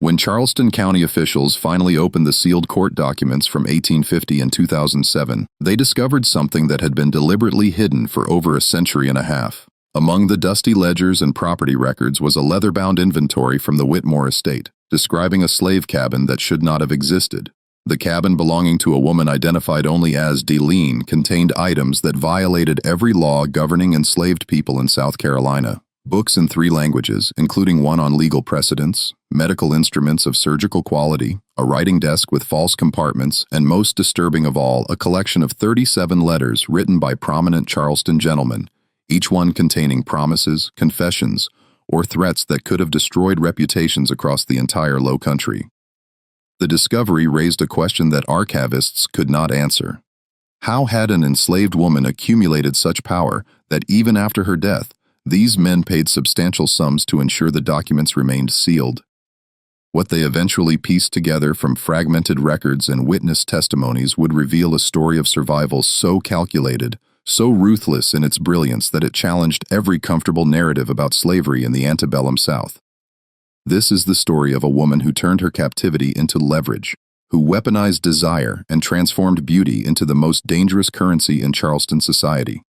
When Charleston County officials finally opened the sealed court documents from 1850 and 2007, they discovered something that had been deliberately hidden for over a century and a half. Among the dusty ledgers and property records was a leather-bound inventory from the Whitmore estate, describing a slave cabin that should not have existed. The cabin belonging to a woman identified only as Deline contained items that violated every law governing enslaved people in South Carolina. Books in 3 languages, including one on legal precedents, medical instruments of surgical quality, a writing desk with false compartments, and most disturbing of all, a collection of 37 letters written by prominent Charleston gentlemen, each one containing promises, confessions, or threats that could have destroyed reputations across the entire Low Country. The discovery raised a question that archivists could not answer. How had an enslaved woman accumulated such power that even after her death, these men paid substantial sums to ensure the documents remained sealed? What they eventually pieced together from fragmented records and witness testimonies would reveal a story of survival so calculated, so ruthless in its brilliance that it challenged every comfortable narrative about slavery in the antebellum South. This is the story of a woman who turned her captivity into leverage, who weaponized desire and transformed beauty into the most dangerous currency in Charleston society.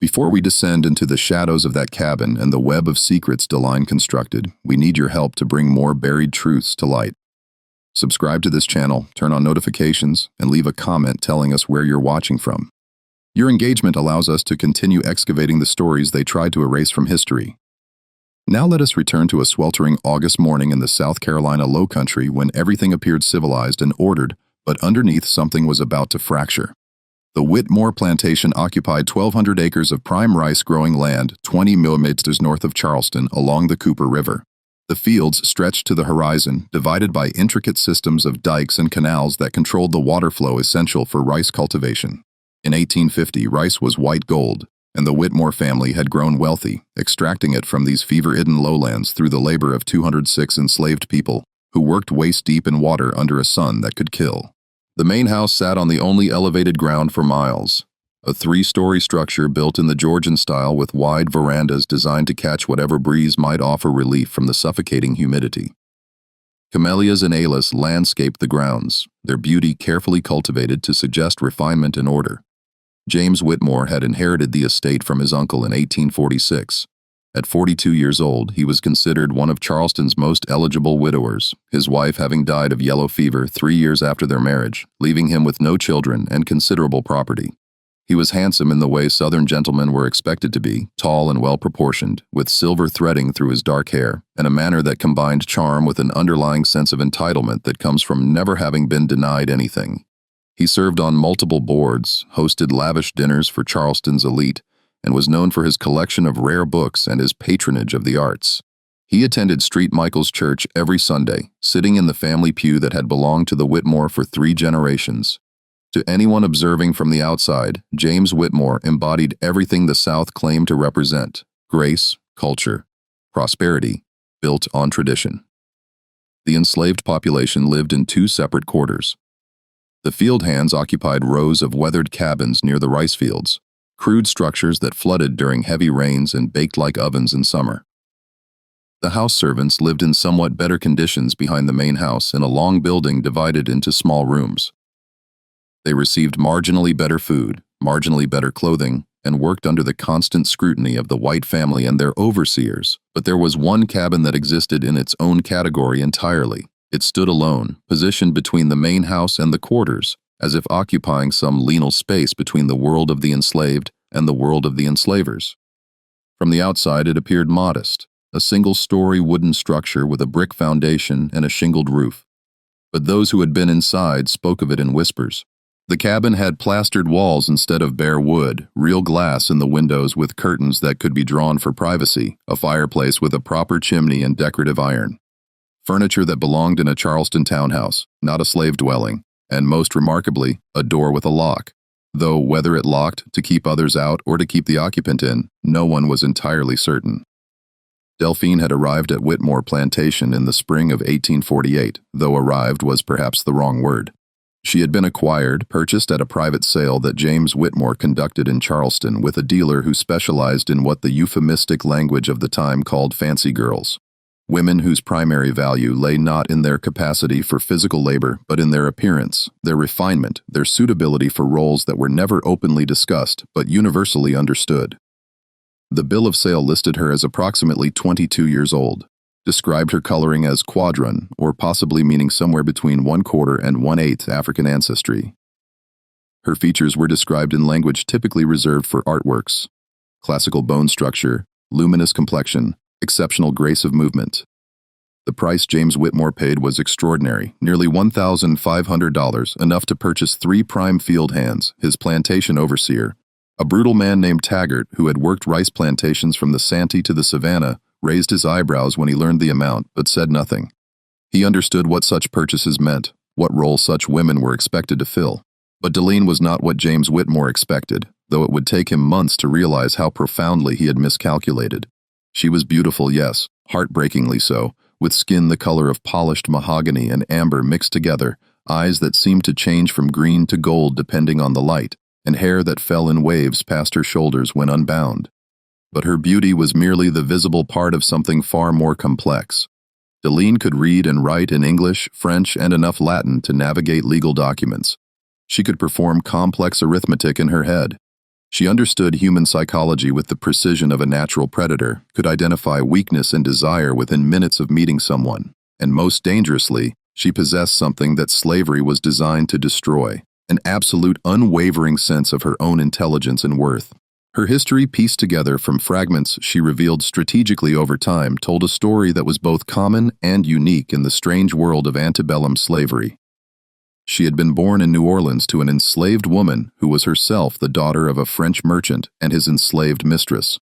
Before we descend into the shadows of that cabin and the web of secrets Deline constructed, we need your help to bring more buried truths to light. Subscribe to this channel, turn on notifications, and leave a comment telling us where you're watching from. Your engagement allows us to continue excavating the stories they tried to erase from history. Now let us return to a sweltering August morning in the South Carolina Low Country when everything appeared civilized and ordered, but underneath something was about to fracture. The Whitmore Plantation occupied 1,200 acres of prime rice-growing land 20 miles north of Charleston along the Cooper River. The fields stretched to the horizon, divided by intricate systems of dikes and canals that controlled the water flow essential for rice cultivation. In 1850, rice was white gold, and the Whitmore family had grown wealthy, extracting it from these fever-ridden lowlands through the labor of 206 enslaved people who worked waist-deep in water under a sun that could kill. The main house sat on the only elevated ground for miles, a 3-story structure built in the Georgian style with wide verandas designed to catch whatever breeze might offer relief from the suffocating humidity. Camellias and alas landscaped the grounds, their beauty carefully cultivated to suggest refinement and order. James Whitmore had inherited the estate from his uncle in 1846. At 42 years old, he was considered one of Charleston's most eligible widowers, his wife having died of yellow fever 3 years after their marriage, leaving him with no children and considerable property. He was handsome in the way Southern gentlemen were expected to be, tall and well-proportioned, with silver threading through his dark hair, and a manner that combined charm with an underlying sense of entitlement that comes from never having been denied anything. He served on multiple boards, hosted lavish dinners for Charleston's elite, and was known for his collection of rare books and his patronage of the arts. He attended St. Michael's Church every Sunday, sitting in the family pew that had belonged to the Whitmore for 3 generations. To anyone observing from the outside, James Whitmore embodied everything the South claimed to represent: grace, culture, prosperity, built on tradition. The enslaved population lived in 2 separate quarters. The field hands occupied rows of weathered cabins near the rice fields, crude structures that flooded during heavy rains and baked like ovens in summer. The house servants lived in somewhat better conditions behind the main house in a long building divided into small rooms. They received marginally better food, marginally better clothing, and worked under the constant scrutiny of the white family and their overseers. But there was one cabin that existed in its own category entirely. It stood alone, positioned between the main house and the quarters, as if occupying some liminal space between the world of the enslaved and the world of the enslavers. From the outside it appeared modest, a single-story wooden structure with a brick foundation and a shingled roof. But those who had been inside spoke of it in whispers. The cabin had plastered walls instead of bare wood, real glass in the windows with curtains that could be drawn for privacy, a fireplace with a proper chimney and decorative iron. Furniture that belonged in a Charleston townhouse, not a slave dwelling, and most remarkably, a door with a lock. Though whether it locked to keep others out or to keep the occupant in, no one was entirely certain. Delphine had arrived at Whitmore Plantation in the spring of 1848, though arrived was perhaps the wrong word. She had been purchased at a private sale that James Whitmore conducted in Charleston with a dealer who specialized in what the euphemistic language of the time called fancy girls. Women whose primary value lay not in their capacity for physical labor, but in their appearance, their refinement, their suitability for roles that were never openly discussed, but universally understood. The bill of sale listed her as approximately 22 years old, described her coloring as quadroon, or possibly meaning somewhere between 1/4 and 1/8 African ancestry. Her features were described in language typically reserved for artworks: classical bone structure, luminous complexion, exceptional grace of movement. The price James Whitmore paid was extraordinary, nearly $1,500, enough to purchase 3 prime field hands, his plantation overseer. A brutal man named Taggart, who had worked rice plantations from the Santee to the Savannah, raised his eyebrows when he learned the amount, but said nothing. He understood what such purchases meant, what role such women were expected to fill. But Deline was not what James Whitmore expected, though it would take him months to realize how profoundly he had miscalculated. She was beautiful, yes, heartbreakingly so, with skin the color of polished mahogany and amber mixed together, eyes that seemed to change from green to gold depending on the light, and hair that fell in waves past her shoulders when unbound. But her beauty was merely the visible part of something far more complex. Deline could read and write in English, French, and enough Latin to navigate legal documents. She could perform complex arithmetic in her head. She understood human psychology with the precision of a natural predator, could identify weakness and desire within minutes of meeting someone, and most dangerously, she possessed something that slavery was designed to destroy: an absolute unwavering sense of her own intelligence and worth. Her history, pieced together from fragments she revealed strategically over time, told a story that was both common and unique in the strange world of antebellum slavery. She had been born in New Orleans to an enslaved woman who was herself the daughter of a French merchant and his enslaved mistress.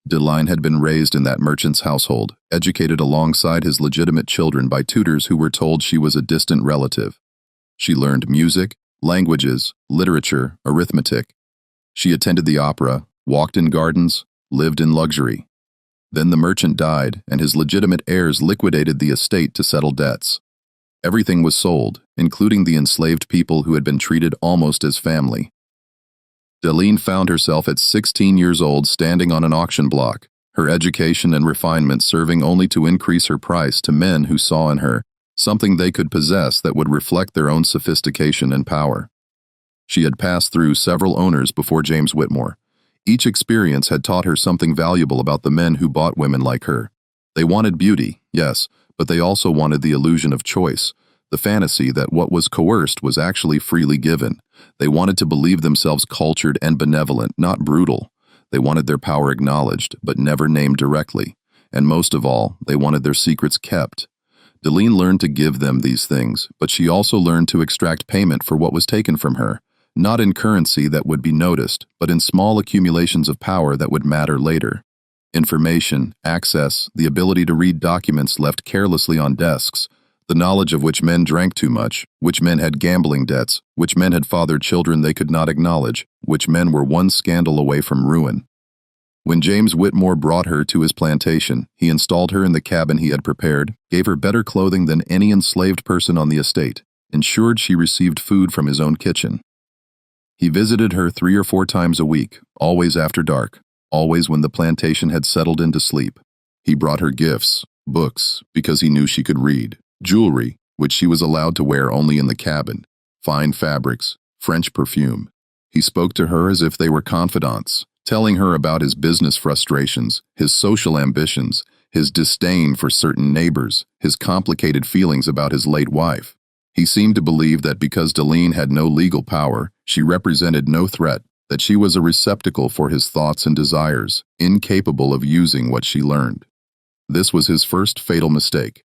Deline had been raised in that merchant's household, educated alongside his legitimate children by tutors who were told she was a distant relative. She learned music, languages, literature, arithmetic. She attended the opera, walked in gardens, lived in luxury. Then the merchant died, and his legitimate heirs liquidated the estate to settle debts. Everything was sold, including the enslaved people who had been treated almost as family. Deline found herself at 16 years old standing on an auction block, her education and refinement serving only to increase her price to men who saw in her something they could possess that would reflect their own sophistication and power. She had passed through several owners before James Whitmore. Each experience had taught her something valuable about the men who bought women like her. They wanted beauty, yes, but they also wanted the illusion of choice, the fantasy that what was coerced was actually freely given. They wanted to believe themselves cultured and benevolent, not brutal. They wanted their power acknowledged, but never named directly. And most of all, they wanted their secrets kept. Deline learned to give them these things, but she also learned to extract payment for what was taken from her, not in currency that would be noticed, but in small accumulations of power that would matter later. Information, access, the ability to read documents left carelessly on desks, the knowledge of which men drank too much, which men had gambling debts, which men had fathered children they could not acknowledge, which men were one scandal away from ruin. When James Whitmore brought her to his plantation, he installed her in the cabin he had prepared, gave her better clothing than any enslaved person on the estate, ensured she received food from his own kitchen. He visited her 3 or 4 times a week, always after dark, always when the plantation had settled into sleep. He brought her gifts, books, because he knew she could read, jewelry, which she was allowed to wear only in the cabin, fine fabrics, French perfume. He spoke to her as if they were confidants, telling her about his business frustrations, his social ambitions, his disdain for certain neighbors, his complicated feelings about his late wife. He seemed to believe that because Deline had no legal power, she represented no threat, that she was a receptacle for his thoughts and desires, incapable of using what she learned. This was his first fatal mistake.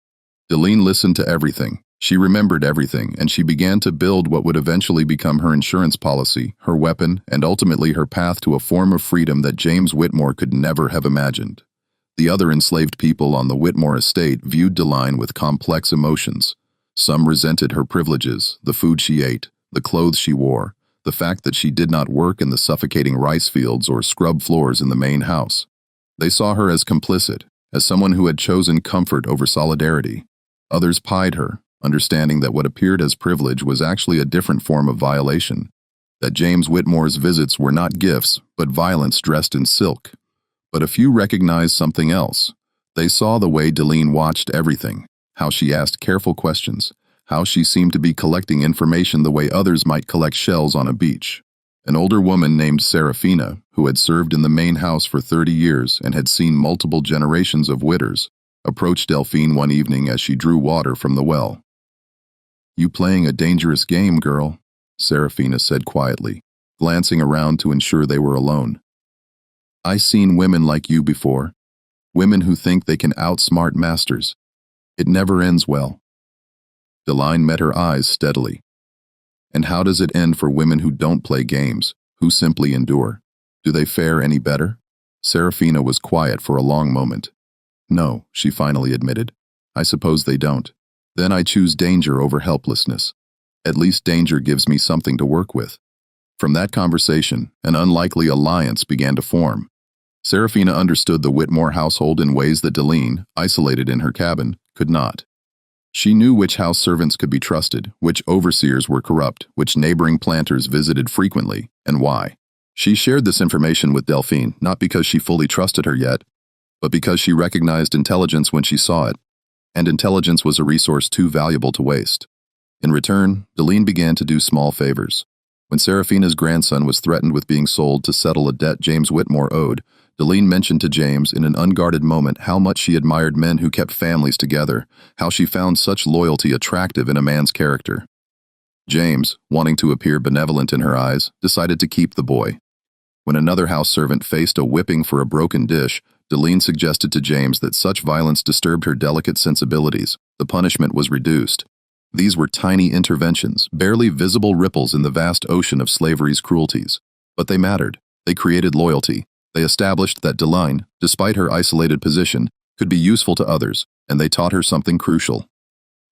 Deline listened to everything. She remembered everything, and she began to build what would eventually become her insurance policy, her weapon, and ultimately her path to a form of freedom that James Whitmore could never have imagined. The other enslaved people on the Whitmore estate viewed Deline with complex emotions. Some resented her privileges, the food she ate, the clothes she wore, the fact that she did not work in the suffocating rice fields or scrub floors in the main house. They saw her as complicit, as someone who had chosen comfort over solidarity. Others pied her, understanding that what appeared as privilege was actually a different form of violation, that James Whitmore's visits were not gifts, but violence dressed in silk. But a few recognized something else. They saw the way Deline watched everything, how she asked careful questions, how she seemed to be collecting information the way others might collect shells on a beach. An older woman named Serafina, who had served in the main house for 30 years and had seen multiple generations of witters, approached Delphine one evening as she drew water from the well. "You playing a dangerous game, girl," Serafina said quietly, glancing around to ensure they were alone. "I seen women like you before, women who think they can outsmart masters. It never ends well." Deline met her eyes steadily. "And how does it end for women who don't play games, who simply endure? Do they fare any better?" Serafina was quiet for a long moment. "No," she finally admitted. "I suppose they don't. Then I choose danger over helplessness. At least danger gives me something to work with." From that conversation, an unlikely alliance began to form. Serafina understood the Whitmore household in ways that Deline, isolated in her cabin, could not. She knew which house servants could be trusted, which overseers were corrupt, which neighboring planters visited frequently, and why. She shared this information with Delphine, not because she fully trusted her yet, but because she recognized intelligence when she saw it, and intelligence was a resource too valuable to waste. In return, Deline began to do small favors. When Serafina's grandson was threatened with being sold to settle a debt James Whitmore owed, Deline mentioned to James in an unguarded moment how much she admired men who kept families together, how she found such loyalty attractive in a man's character. James, wanting to appear benevolent in her eyes, decided to keep the boy. When another house servant faced a whipping for a broken dish, Deline suggested to James that such violence disturbed her delicate sensibilities. The punishment was reduced. These were tiny interventions, barely visible ripples in the vast ocean of slavery's cruelties. But they mattered. They created loyalty. They established that Deline, despite her isolated position, could be useful to others, and they taught her something crucial.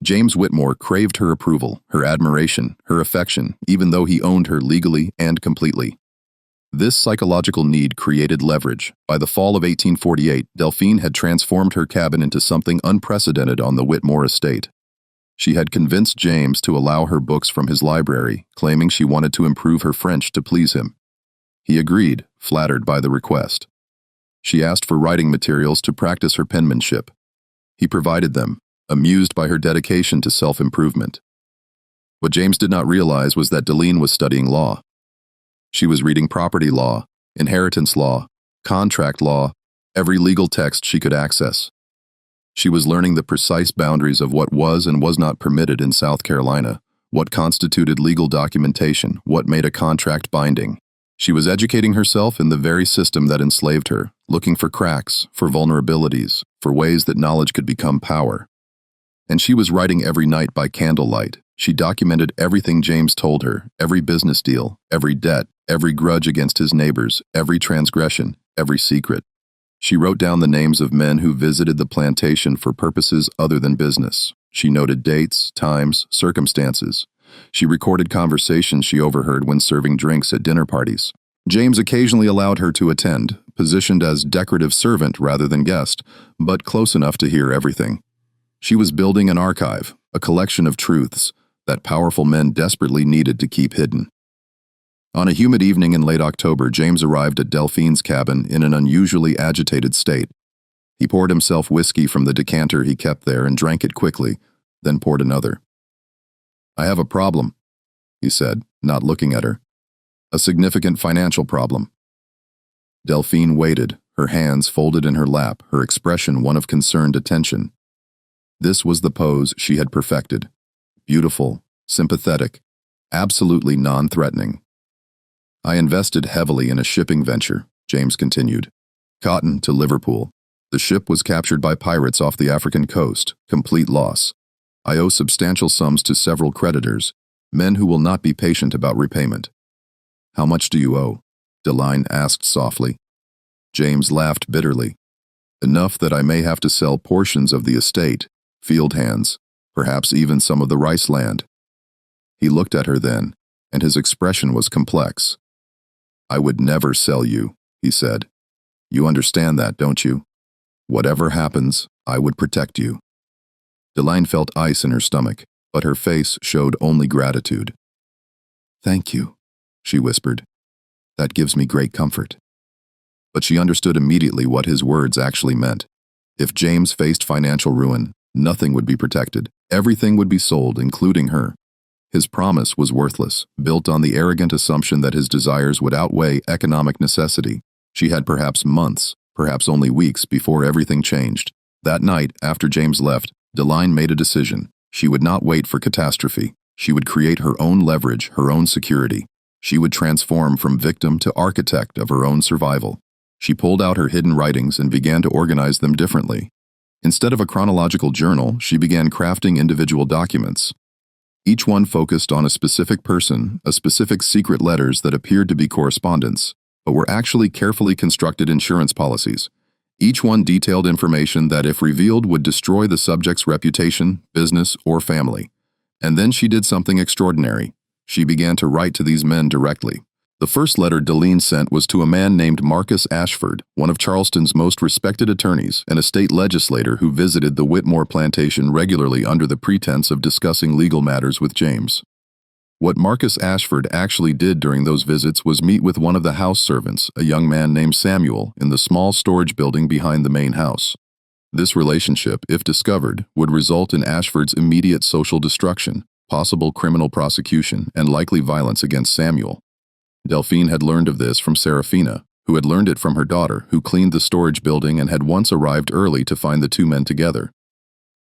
James Whitmore craved her approval, her admiration, her affection, even though he owned her legally and completely. This psychological need created leverage. By the fall of 1848, Delphine had transformed her cabin into something unprecedented on the Whitmore estate. She had convinced James to allow her books from his library, claiming she wanted to improve her French to please him. He agreed, flattered by the request. She asked for writing materials to practice her penmanship. He provided them, amused by her dedication to self-improvement. What James did not realize was that Deline was studying law. She was reading property law, inheritance law, contract law, every legal text she could access. She was learning the precise boundaries of what was and was not permitted in South Carolina, what constituted legal documentation, what made a contract binding. She was educating herself in the very system that enslaved her, looking for cracks, for vulnerabilities, for ways that knowledge could become power. And she was writing every night by candlelight. She documented everything James told her, every business deal, every debt, every grudge against his neighbors, every transgression, every secret. She wrote down the names of men who visited the plantation for purposes other than business. She noted dates, times, circumstances. She recorded conversations she overheard when serving drinks at dinner parties. James occasionally allowed her to attend, positioned as decorative servant rather than guest, but close enough to hear everything. She was building an archive, a collection of truths that powerful men desperately needed to keep hidden. On a humid evening in late October, James arrived at Delphine's cabin in an unusually agitated state. He poured himself whiskey from the decanter he kept there and drank it quickly, then poured another. "I have a problem," he said, not looking at her. "A significant financial problem." Delphine waited, her hands folded in her lap, her expression one of concerned attention. This was the pose she had perfected. Beautiful, sympathetic, absolutely non-threatening. "I invested heavily in a shipping venture," James continued. "Cotton to Liverpool. The ship was captured by pirates off the African coast, complete loss. I owe substantial sums to several creditors, men who will not be patient about repayment." "How much do you owe?" Deline asked softly. James laughed bitterly. "Enough that I may have to sell portions of the estate, field hands, perhaps even some of the rice land." He looked at her then, and his expression was complex. "I would never sell you," he said. "You understand that, don't you? Whatever happens, I would protect you." Deline felt ice in her stomach, but her face showed only gratitude. "Thank you," she whispered. "That gives me great comfort." But she understood immediately what his words actually meant. If James faced financial ruin, nothing would be protected. Everything would be sold, including her. His promise was worthless, built on the arrogant assumption that his desires would outweigh economic necessity. She had perhaps months, perhaps only weeks before everything changed. That night, after James left, Deline made a decision. She would not wait for catastrophe. She would create her own leverage, her own security. She would transform from victim to architect of her own survival. She pulled out her hidden writings and began to organize them differently. Instead of a chronological journal, she began crafting individual documents. Each one focused on a specific person, a specific secret letters that appeared to be correspondence, but were actually carefully constructed insurance policies. Each one detailed information that, if revealed, would destroy the subject's reputation, business, or family. And then she did something extraordinary. She began to write to these men directly. The first letter Deline sent was to a man named Marcus Ashford, one of Charleston's most respected attorneys and a state legislator who visited the Whitmore Plantation regularly under the pretense of discussing legal matters with James. What Marcus Ashford actually did during those visits was meet with one of the house servants, a young man named Samuel, in the small storage building behind the main house. This relationship, if discovered, would result in Ashford's immediate social destruction, possible criminal prosecution, and likely violence against Samuel. Delphine had learned of this from Serafina, who had learned it from her daughter, who cleaned the storage building and had once arrived early to find the two men together.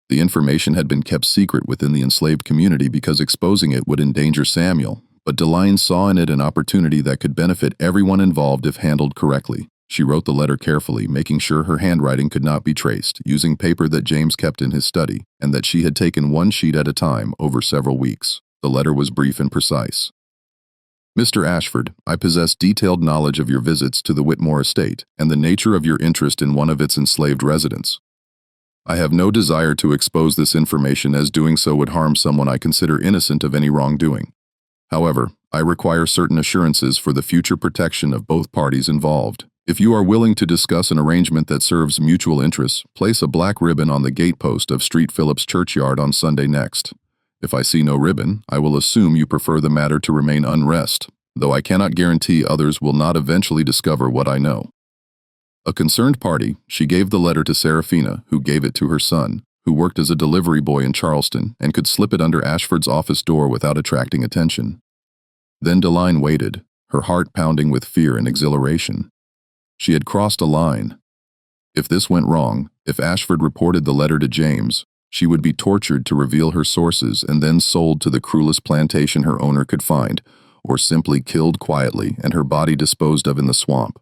The information had been kept secret within the enslaved community because exposing it would endanger Samuel, but Deline saw in it an opportunity that could benefit everyone involved if handled correctly. She wrote the letter carefully, making sure her handwriting could not be traced, using paper that James kept in his study, and that she had taken one sheet at a time over several weeks. The letter was brief and precise. Mr. Ashford, I possess detailed knowledge of your visits to the Whitmore estate and the nature of your interest in one of its enslaved residents. I have no desire to expose this information, as doing so would harm someone I consider innocent of any wrongdoing. However, I require certain assurances for the future protection of both parties involved. If you are willing to discuss an arrangement that serves mutual interests, place a black ribbon on the gatepost of Street Phillips Churchyard on Sunday next. If I see no ribbon, I will assume you prefer the matter to remain unrest, though I cannot guarantee others will not eventually discover what I know. A concerned party, she gave the letter to Serafina, who gave it to her son, who worked as a delivery boy in Charleston and could slip it under Ashford's office door without attracting attention. Then Deline waited, her heart pounding with fear and exhilaration. She had crossed a line. If this went wrong, if Ashford reported the letter to James, she would be tortured to reveal her sources and then sold to the cruelest plantation her owner could find, or simply killed quietly and her body disposed of in the swamp.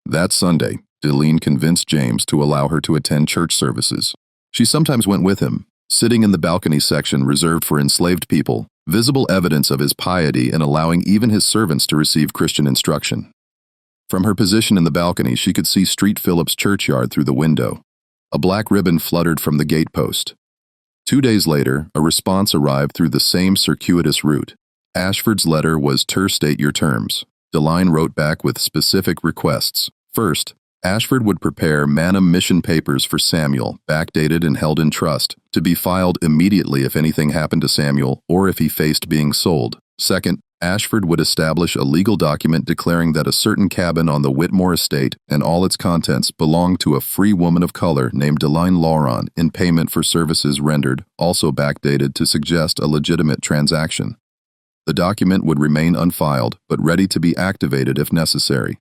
That Sunday, Deline convinced James to allow her to attend church services. She sometimes went with him, sitting in the balcony section reserved for enslaved people, visible evidence of his piety in allowing even his servants to receive Christian instruction. From her position in the balcony, she could see Street Phillips Churchyard through the window. A black ribbon fluttered from the gatepost. 2 days later, a response arrived through the same circuitous route. Ashford's letter was to state your terms. Deline wrote back with specific requests. First, Ashford would prepare Manum mission papers for Samuel, backdated and held in trust, to be filed immediately if anything happened to Samuel or if he faced being sold. Second, Ashford would establish a legal document declaring that a certain cabin on the Whitmore estate and all its contents belonged to a free woman of color named Deline Lauron in payment for services rendered, also backdated to suggest a legitimate transaction. The document would remain unfiled, but ready to be activated if necessary.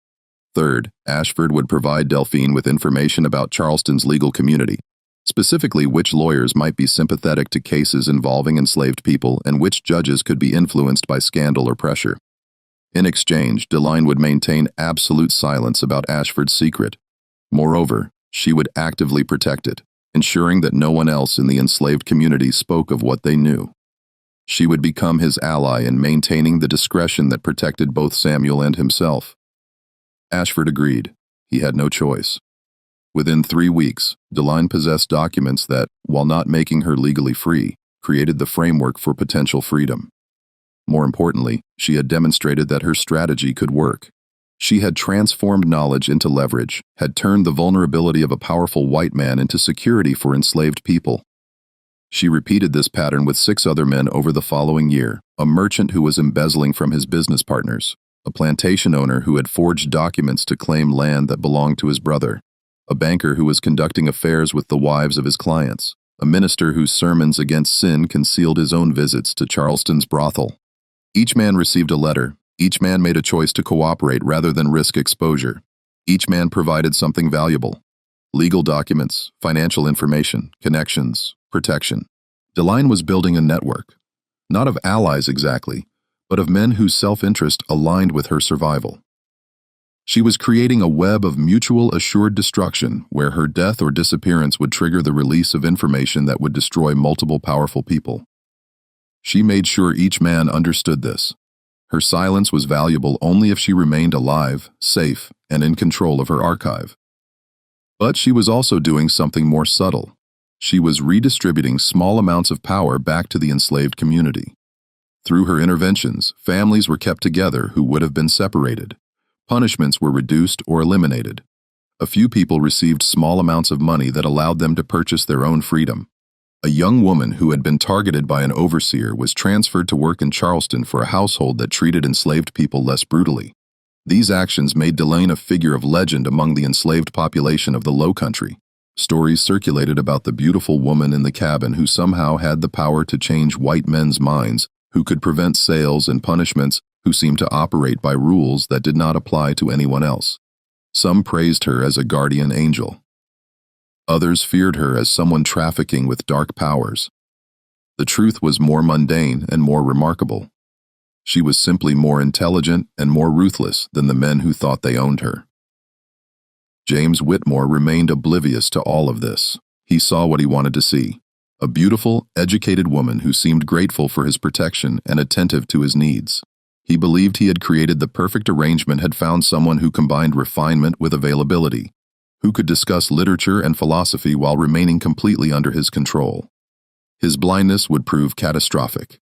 Third, Ashford would provide Delphine with information about Charleston's legal community, specifically which lawyers might be sympathetic to cases involving enslaved people and which judges could be influenced by scandal or pressure. In exchange, Deline would maintain absolute silence about Ashford's secret. Moreover, she would actively protect it, ensuring that no one else in the enslaved community spoke of what they knew. She would become his ally in maintaining the discretion that protected both Samuel and himself. Ashford agreed. He had no choice. Within 3 weeks, Deline possessed documents that, while not making her legally free, created the framework for potential freedom. More importantly, she had demonstrated that her strategy could work. She had transformed knowledge into leverage, had turned the vulnerability of a powerful white man into security for enslaved people. She repeated this pattern with 6 other men over the following year: a merchant who was embezzling from his business partners, a plantation owner who had forged documents to claim land that belonged to his brother, a banker who was conducting affairs with the wives of his clients, a minister whose sermons against sin concealed his own visits to Charleston's brothel. Each man received a letter. Each man made a choice to cooperate rather than risk exposure. Each man provided something valuable: legal documents, financial information, connections, protection. Deline was building a network, not of allies exactly, but of men whose self-interest aligned with her survival. She was creating a web of mutual assured destruction where her death or disappearance would trigger the release of information that would destroy multiple powerful people. She made sure each man understood this. Her silence was valuable only if she remained alive, safe, and in control of her archive. But she was also doing something more subtle. She was redistributing small amounts of power back to the enslaved community. Through her interventions, families were kept together who would have been separated. Punishments were reduced or eliminated. A few people received small amounts of money that allowed them to purchase their own freedom. A young woman who had been targeted by an overseer was transferred to work in Charleston for a household that treated enslaved people less brutally. These actions made Deline a figure of legend among the enslaved population of the Low Country. Stories circulated about the beautiful woman in the cabin who somehow had the power to change white men's minds, who could prevent sales and punishments, who seemed to operate by rules that did not apply to anyone else. Some praised her as a guardian angel. Others feared her as someone trafficking with dark powers. The truth was more mundane and more remarkable. She was simply more intelligent and more ruthless than the men who thought they owned her. James Whitmore remained oblivious to all of this. He saw what he wanted to see: a beautiful, educated woman who seemed grateful for his protection and attentive to his needs. He believed he had created the perfect arrangement, had found someone who combined refinement with availability, who could discuss literature and philosophy while remaining completely under his control. His blindness would prove catastrophic.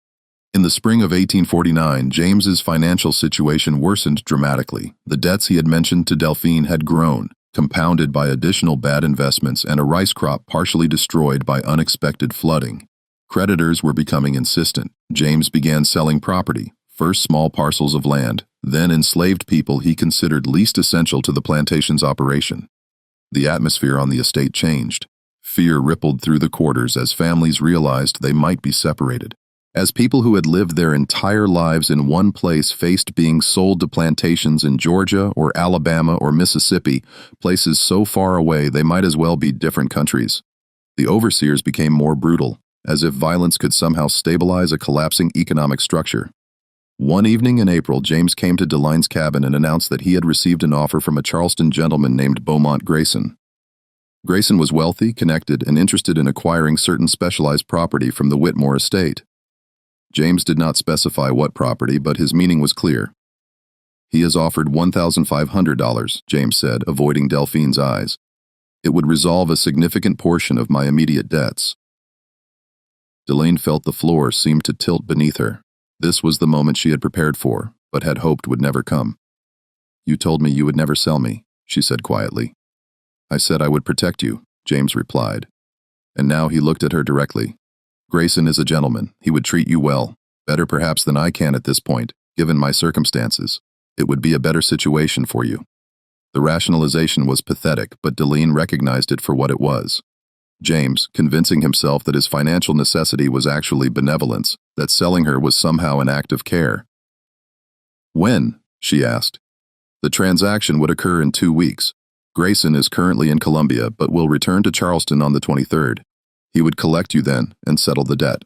In the spring of 1849, James's financial situation worsened dramatically. The debts he had mentioned to Delphine had grown, compounded by additional bad investments and a rice crop partially destroyed by unexpected flooding. Creditors were becoming insistent. James began selling property, first small parcels of land, then enslaved people he considered least essential to the plantation's operation. The atmosphere on the estate changed. Fear rippled through the quarters as families realized they might be separated. As people who had lived their entire lives in one place faced being sold to plantations in Georgia or Alabama or Mississippi, places so far away they might as well be different countries. The overseers became more brutal, as if violence could somehow stabilize a collapsing economic structure. One evening in April, James came to Deline's cabin and announced that he had received an offer from a Charleston gentleman named Beaumont Grayson. Grayson was wealthy, connected, and interested in acquiring certain specialized property from the Whitmore estate. James did not specify what property, but his meaning was clear. "He has offered $1,500, James said, avoiding Delphine's eyes. "It would resolve a significant portion of my immediate debts." Deline felt the floor seemed to tilt beneath her. This was the moment she had prepared for, but had hoped would never come. "You told me you would never sell me," she said quietly. "I said I would protect you," James replied. And now he looked at her directly. "Grayson is a gentleman. He would treat you well, better perhaps than I can at this point, given my circumstances. It would be a better situation for you." The rationalization was pathetic, but Deline recognized it for what it was. James, convincing himself that his financial necessity was actually benevolence, that selling her was somehow an act of care. "When?" she asked. "The transaction would occur in 2 weeks. Grayson is currently in Columbia, but will return to Charleston on the 23rd. He would collect you then and settle the debt."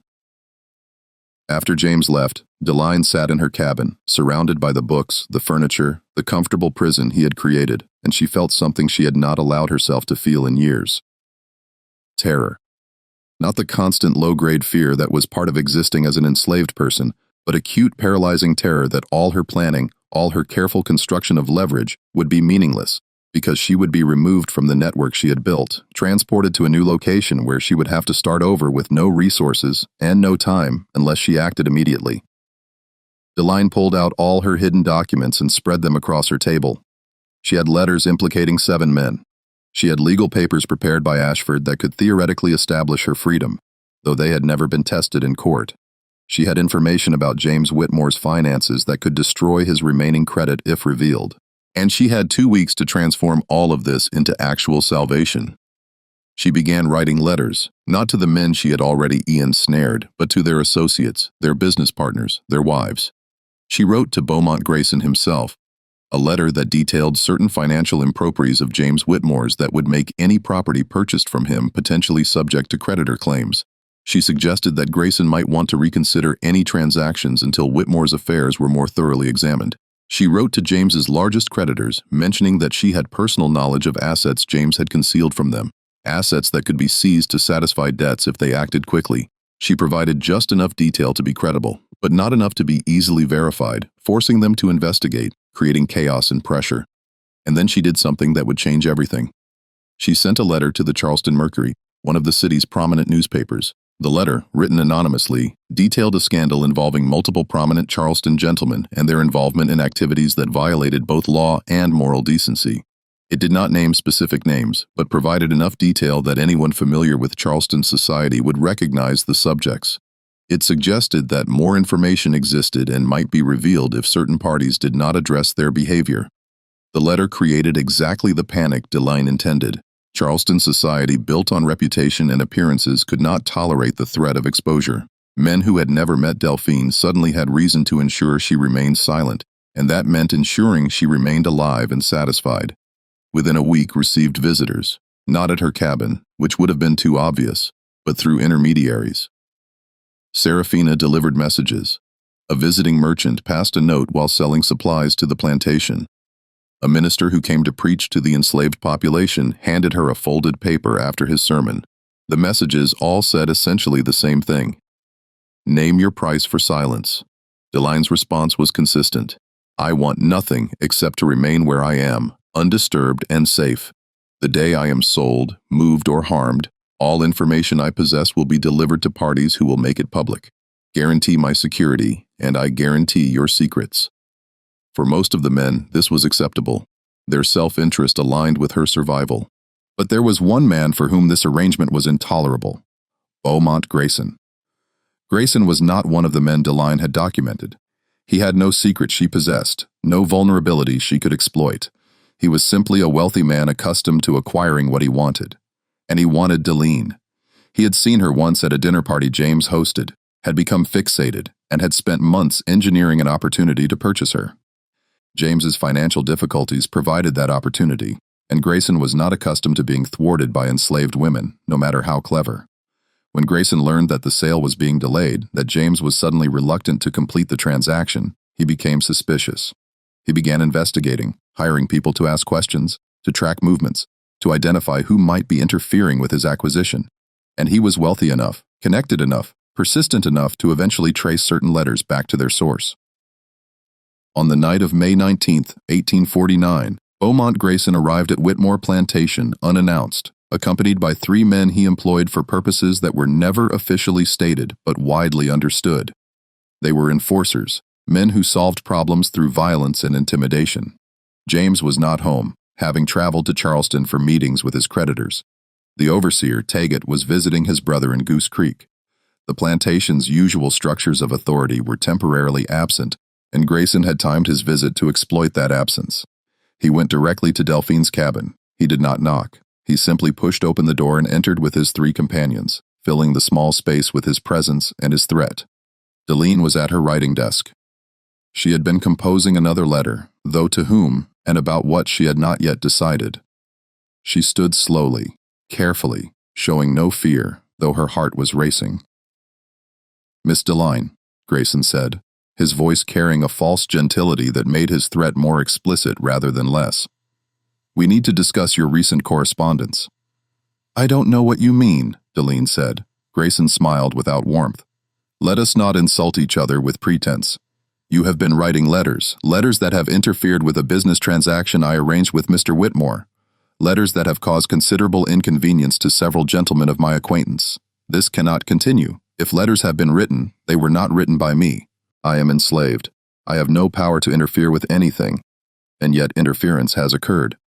After James left, Deline sat in her cabin, surrounded by the books, the furniture, the comfortable prison he had created, and she felt something she had not allowed herself to feel in years. Terror. Not the constant low-grade fear that was part of existing as an enslaved person, but acute paralyzing terror that all her planning, all her careful construction of leverage, would be meaningless, because she would be removed from the network she had built, transported to a new location where she would have to start over with no resources and no time unless she acted immediately. Deline pulled out all her hidden documents and spread them across her table. She had letters implicating 7 men. She had legal papers prepared by Ashford that could theoretically establish her freedom, though they had never been tested in court. She had information about James Whitmore's finances that could destroy his remaining credit if revealed. And she had 2 weeks to transform all of this into actual salvation. She began writing letters, not to the men she had already ensnared, but to their associates, their business partners, their wives. She wrote to Beaumont Grayson himself, a letter that detailed certain financial improprieties of James Whitmore's that would make any property purchased from him potentially subject to creditor claims. She suggested that Grayson might want to reconsider any transactions until Whitmore's affairs were more thoroughly examined. She wrote to James's largest creditors, mentioning that she had personal knowledge of assets James had concealed from them, assets that could be seized to satisfy debts if they acted quickly. She provided just enough detail to be credible, but not enough to be easily verified, forcing them to investigate, creating chaos and pressure. And then she did something that would change everything. She sent a letter to the Charleston Mercury, one of the city's prominent newspapers. The letter, written anonymously, detailed a scandal involving multiple prominent Charleston gentlemen and their involvement in activities that violated both law and moral decency. It did not name specific names, but provided enough detail that anyone familiar with Charleston society would recognize the subjects. It suggested that more information existed and might be revealed if certain parties did not address their behavior. The letter created exactly the panic Deline intended. Charleston society, built on reputation and appearances, could not tolerate the threat of exposure. Men who had never met Delphine suddenly had reason to ensure she remained silent, and that meant ensuring she remained alive and satisfied. Within a week, received visitors, not at her cabin, which would have been too obvious, but through intermediaries. Serafina delivered messages. A visiting merchant passed a note while selling supplies to the plantation. A minister who came to preach to the enslaved population handed her a folded paper after his sermon. The messages all said essentially the same thing. Name your price for silence. Deline's response was consistent. I want nothing except to remain where I am, undisturbed and safe. The day I am sold, moved, or harmed, all information I possess will be delivered to parties who will make it public. Guarantee my security, and I guarantee your secrets. For most of the men, this was acceptable. Their self-interest aligned with her survival. But there was one man for whom this arrangement was intolerable: Beaumont Grayson. Grayson was not one of the men Deline had documented. He had no secret she possessed, no vulnerability she could exploit. He was simply a wealthy man accustomed to acquiring what he wanted. And he wanted Deline. He had seen her once at a dinner party James hosted, had become fixated, and had spent months engineering an opportunity to purchase her. James's financial difficulties provided that opportunity, and Grayson was not accustomed to being thwarted by enslaved women, no matter how clever. When Grayson learned that the sale was being delayed, that James was suddenly reluctant to complete the transaction, he became suspicious. He began investigating, hiring people to ask questions, to track movements, to identify who might be interfering with his acquisition. And he was wealthy enough, connected enough, persistent enough to eventually trace certain letters back to their source. On the night of May 19, 1849, Beaumont Grayson arrived at Whitmore Plantation unannounced, accompanied by 3 men he employed for purposes that were never officially stated but widely understood. They were enforcers, men who solved problems through violence and intimidation. James was not home, having traveled to Charleston for meetings with his creditors. The overseer, Taggett, was visiting his brother in Goose Creek. The plantation's usual structures of authority were temporarily absent, and Grayson had timed his visit to exploit that absence. He went directly to Delphine's cabin. He did not knock. He simply pushed open the door and entered with his 3 companions, filling the small space with his presence and his threat. Deline was at her writing desk. She had been composing another letter, though to whom and about what she had not yet decided. She stood slowly, carefully, showing no fear, though her heart was racing. Miss Deline, Grayson said, his voice carrying a false gentility that made his threat more explicit rather than less. We need to discuss your recent correspondence. I don't know what you mean, Deline said. Grayson smiled without warmth. Let us not insult each other with pretense. You have been writing letters that have interfered with a business transaction I arranged with Mr. Whitmore, letters that have caused considerable inconvenience to several gentlemen of my acquaintance. This cannot continue. If letters have been written, they were not written by me. I am enslaved. I have no power to interfere with anything, and yet interference has occurred.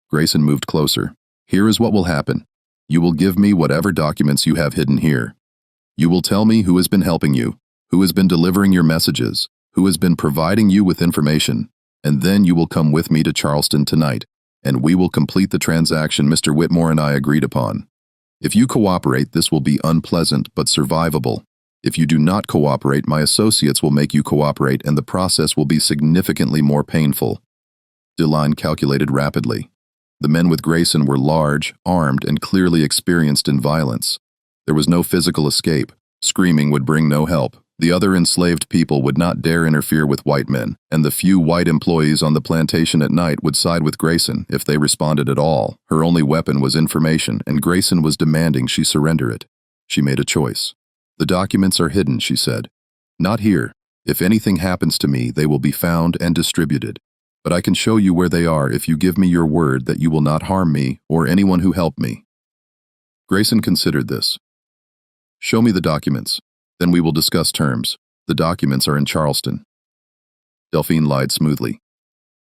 Grayson moved closer. Here is what will happen. You will give me whatever documents you have hidden here. You will tell me who has been helping you, who has been delivering your messages, who has been providing you with information, And then you will come with me to Charleston tonight, and we will complete the transaction Mr. Whitmore and I agreed upon. If you cooperate, this will be unpleasant but survivable. If you do not cooperate, my associates will make you cooperate, and the process will be significantly more painful." Deline calculated rapidly. The men with Grayson were large, armed, and clearly experienced in violence. There was no physical escape. Screaming would bring no help. The other enslaved people would not dare interfere with white men, and the few white employees on the plantation at night would side with Grayson if they responded at all. Her only weapon was information, and Grayson was demanding she surrender it. She made a choice. "The documents are hidden," she said. "Not here. If anything happens to me, they will be found and distributed. But I can show you where they are if you give me your word that you will not harm me or anyone who helped me." Grayson considered this. "Show me the documents. Then we will discuss terms. The documents are in Charleston." Delphine lied smoothly.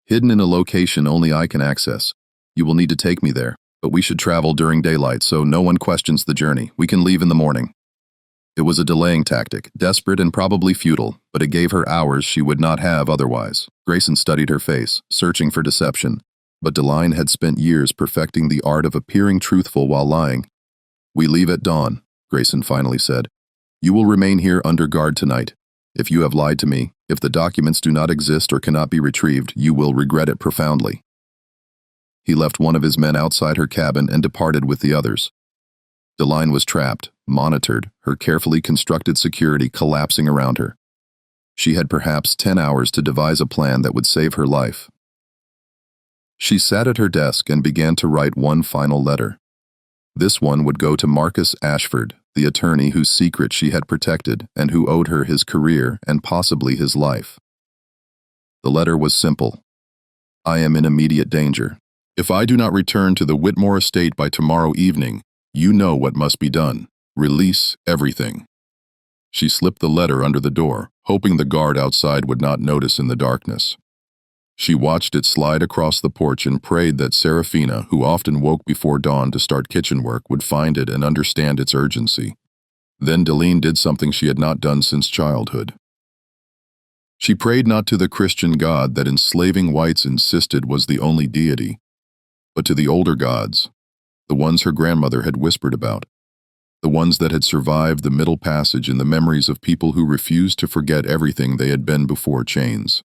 "Hidden in a location only I can access. You will need to take me there, but we should travel during daylight so no one questions the journey. We can leave in the morning." It was a delaying tactic, desperate and probably futile, but it gave her hours she would not have otherwise. Grayson studied her face, searching for deception, but Deline had spent years perfecting the art of appearing truthful while lying. "We leave at dawn," Grayson finally said. "You will remain here under guard tonight. If you have lied to me, if the documents do not exist or cannot be retrieved, you will regret it profoundly." He left one of his men outside her cabin and departed with the others. Deline was trapped, monitored, her carefully constructed security collapsing around her. She had perhaps 10 hours to devise a plan that would save her life. She sat at her desk and began to write one final letter. This one would go to Marcus Ashford, the attorney whose secret she had protected and who owed her his career and possibly his life. The letter was simple. "I am in immediate danger. If I do not return to the Whitmore estate by tomorrow evening, you know what must be done. Release everything." She slipped the letter under the door, hoping the guard outside would not notice in the darkness. She watched it slide across the porch and prayed that Serafina, who often woke before dawn to start kitchen work, would find it and understand its urgency. Then Deline did something she had not done since childhood. She prayed not to the Christian God that enslaving whites insisted was the only deity, but to the older gods, the ones her grandmother had whispered about, the ones that had survived the Middle Passage in the memories of people who refused to forget everything they had been before chains.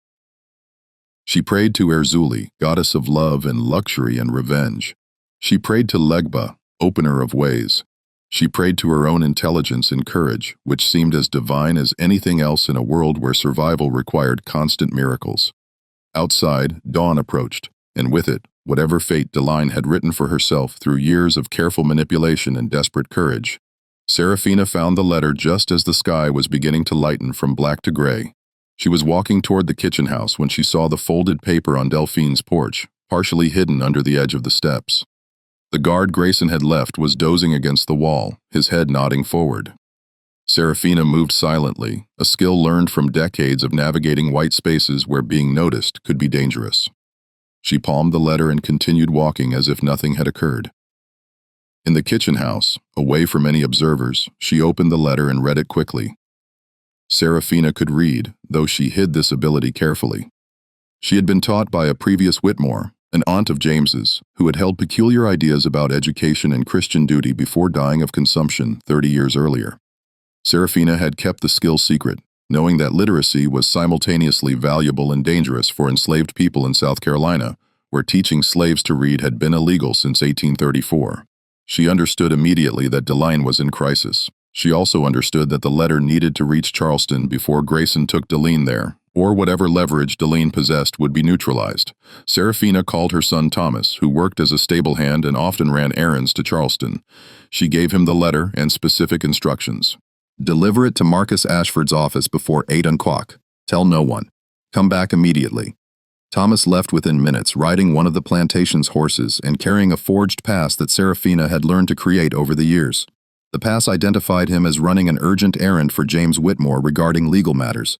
She prayed to Erzuli, goddess of love and luxury and revenge. She prayed to Legba, opener of ways. She prayed to her own intelligence and courage, which seemed as divine as anything else in a world where survival required constant miracles. Outside, dawn approached, and with it, whatever fate Deline had written for herself through years of careful manipulation and desperate courage. Serafina found the letter just as the sky was beginning to lighten from black to gray. She was walking toward the kitchen house when she saw the folded paper on Delphine's porch, partially hidden under the edge of the steps. The guard Grayson had left was dozing against the wall, his head nodding forward. Serafina moved silently, a skill learned from decades of navigating white spaces where being noticed could be dangerous. She palmed the letter and continued walking as if nothing had occurred. In the kitchen house, away from any observers, she opened the letter and read it quickly. Serafina could read, though she hid this ability carefully. She had been taught by a previous Whitmore, an aunt of James's, who had held peculiar ideas about education and Christian duty before dying of consumption 30 years earlier. Serafina had kept the skill secret, knowing that literacy was simultaneously valuable and dangerous for enslaved people in South Carolina, where teaching slaves to read had been illegal since 1834. She understood immediately that Deline was in crisis. She also understood that the letter needed to reach Charleston before Grayson took Deline there, or whatever leverage Deline possessed would be neutralized. Serafina called her son Thomas, who worked as a stable hand and often ran errands to Charleston. She gave him the letter and specific instructions. "Deliver it to Marcus Ashford's office before 8 o'clock. Tell no one. Come back immediately." Thomas left within minutes, riding one of the plantation's horses and carrying a forged pass that Serafina had learned to create over the years. The pass identified him as running an urgent errand for James Whitmore regarding legal matters.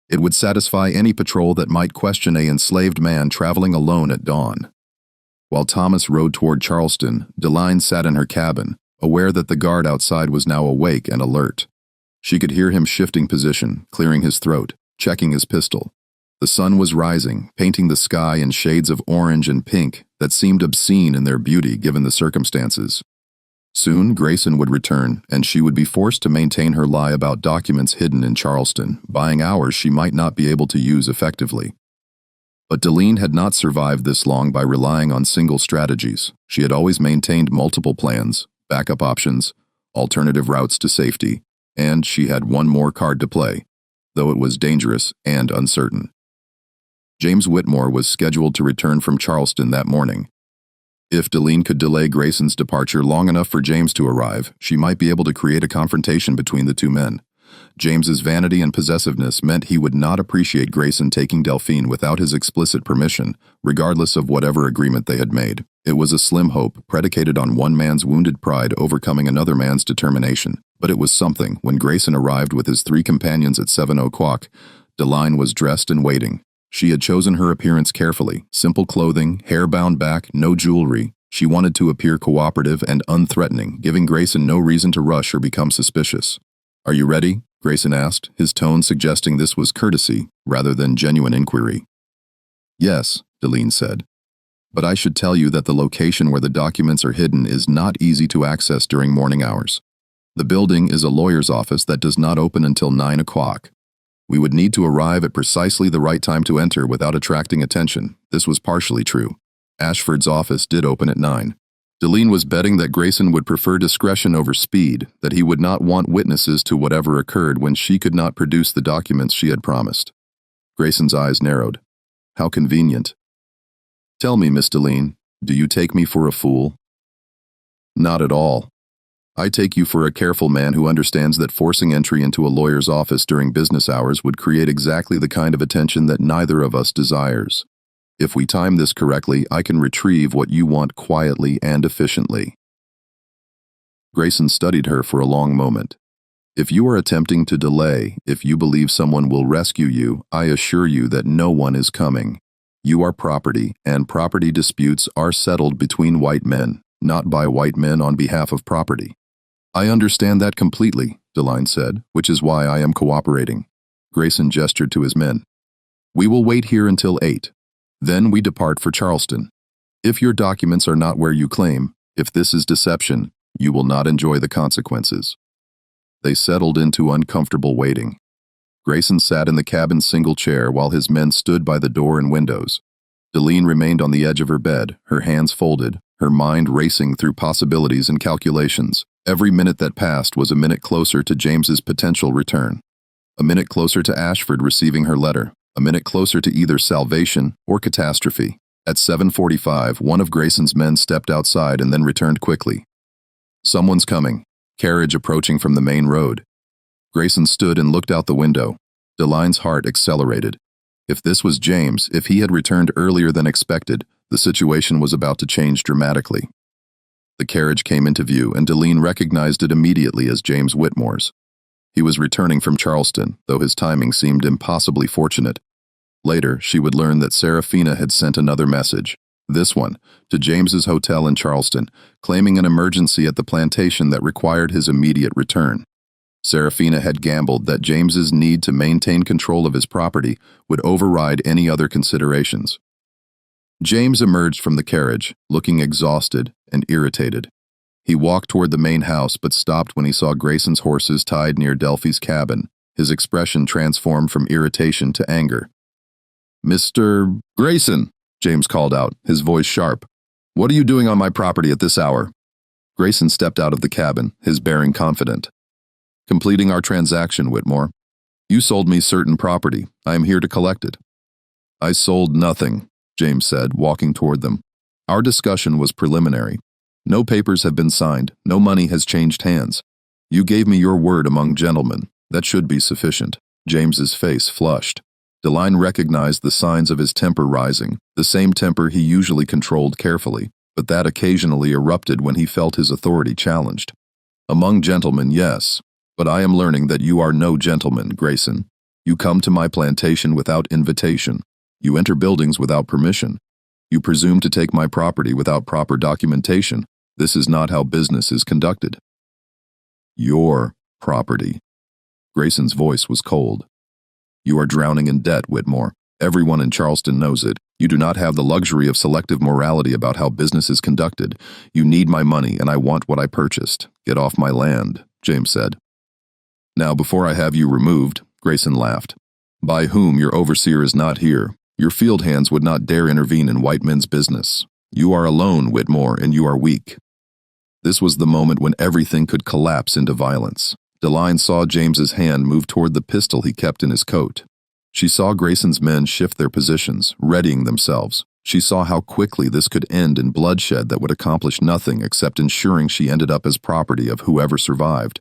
It would satisfy any patrol that might question an enslaved man traveling alone at dawn. While Thomas rode toward Charleston, Deline sat in her cabin, aware that the guard outside was now awake and alert. She could hear him shifting position, clearing his throat, checking his pistol. The sun was rising, painting the sky in shades of orange and pink that seemed obscene in their beauty given the circumstances. Soon, Grayson would return, and she would be forced to maintain her lie about documents hidden in Charleston, buying hours she might not be able to use effectively. But Deline had not survived this long by relying on single strategies. She had always maintained multiple plans, backup options, alternative routes to safety, and she had one more card to play, though it was dangerous and uncertain. James Whitmore was scheduled to return from Charleston that morning. If Deline could delay Grayson's departure long enough for James to arrive, she might be able to create a confrontation between the two men. James's vanity and possessiveness meant he would not appreciate Grayson taking Delphine without his explicit permission, regardless of whatever agreement they had made. It was a slim hope, predicated on one man's wounded pride overcoming another man's determination. But it was something. When Grayson arrived with his 3 companions at 7 o'clock, Deline was dressed and waiting. She had chosen her appearance carefully. Simple clothing, hair bound back, no jewelry. She wanted to appear cooperative and unthreatening, giving Grayson no reason to rush or become suspicious. "Are you ready?" Grayson asked, his tone suggesting this was courtesy rather than genuine inquiry. "Yes," Deline said. "But I should tell you that the location where the documents are hidden is not easy to access during morning hours. The building is a lawyer's office that does not open until 9 o'clock. We would need to arrive at precisely the right time to enter without attracting attention." This was partially true. Ashford's office did open at 9. Deline was betting that Grayson would prefer discretion over speed, that he would not want witnesses to whatever occurred when she could not produce the documents she had promised. Grayson's eyes narrowed. How convenient. "Tell me, Miss Deline, do you take me for a fool?" "Not at all. I take you for a careful man who understands that forcing entry into a lawyer's office during business hours would create exactly the kind of attention that neither of us desires. If we time this correctly, I can retrieve what you want quietly and efficiently." Grayson studied her for a long moment. "If you are attempting to delay, if you believe someone will rescue you, I assure you that no one is coming. You are property, and property disputes are settled between white men, not by white men on behalf of property." "I understand that completely," Deline said, "which is why I am cooperating." Grayson gestured to his men. "We will wait here until 8. Then we depart for Charleston. If your documents are not where you claim, if this is deception, you will not enjoy the consequences." They settled into uncomfortable waiting. Grayson sat in the cabin's single chair while his men stood by the door and windows. Deline remained on the edge of her bed, her hands folded, her mind racing through possibilities and calculations. Every minute that passed was a minute closer to James's potential return. A minute closer to Ashford receiving her letter. A minute closer to either salvation or catastrophe. At 7:45, one of Grayson's men stepped outside and then returned quickly. "Someone's coming." Carriage approaching from the main road. Grayson stood and looked out the window. Deline's heart accelerated. If this was James, if he had returned earlier than expected, the situation was about to change dramatically. The carriage came into view, and Deline recognized it immediately as James Whitmore's. He was returning from Charleston, though his timing seemed impossibly fortunate. Later, she would learn that Serafina had sent another message, this one, to James's hotel in Charleston, claiming an emergency at the plantation that required his immediate return. Serafina had gambled that James's need to maintain control of his property would override any other considerations. James emerged from the carriage, looking exhausted and irritated. He walked toward the main house but stopped when he saw Grayson's horses tied near Delphi's cabin. His expression transformed from irritation to anger. "Mr. Grayson," James called out, his voice sharp. "What are you doing on my property at this hour?" Grayson stepped out of the cabin, his bearing confident. "Completing our transaction, Whitmore. You sold me certain property. I am here to collect it." "I sold nothing," James said, walking toward them. "Our discussion was preliminary. No papers have been signed. No money has changed hands. You gave me your word among gentlemen. That should be sufficient." James's face flushed. Deline recognized the signs of his temper rising, the same temper he usually controlled carefully, but that occasionally erupted when he felt his authority challenged. "Among gentlemen, yes, but I am learning that you are no gentleman, Grayson. You come to my plantation without invitation. You enter buildings without permission. You presume to take my property without proper documentation. This is not how business is conducted." "Your property." Grayson's voice was cold. "You are drowning in debt, Whitmore. Everyone in Charleston knows it. You do not have the luxury of selective morality about how business is conducted. You need my money, and I want what I purchased. Get off my land, James said. Now, before I have you removed, Grayson laughed. By whom your overseer is not here. Your field hands would not dare intervene in white men's business. You are alone, Whitmore, and you are weak. This was the moment when everything could collapse into violence. Deline saw James's hand move toward the pistol he kept in his coat. She saw Grayson's men shift their positions, readying themselves. She saw how quickly this could end in bloodshed that would accomplish nothing except ensuring she ended up as property of whoever survived.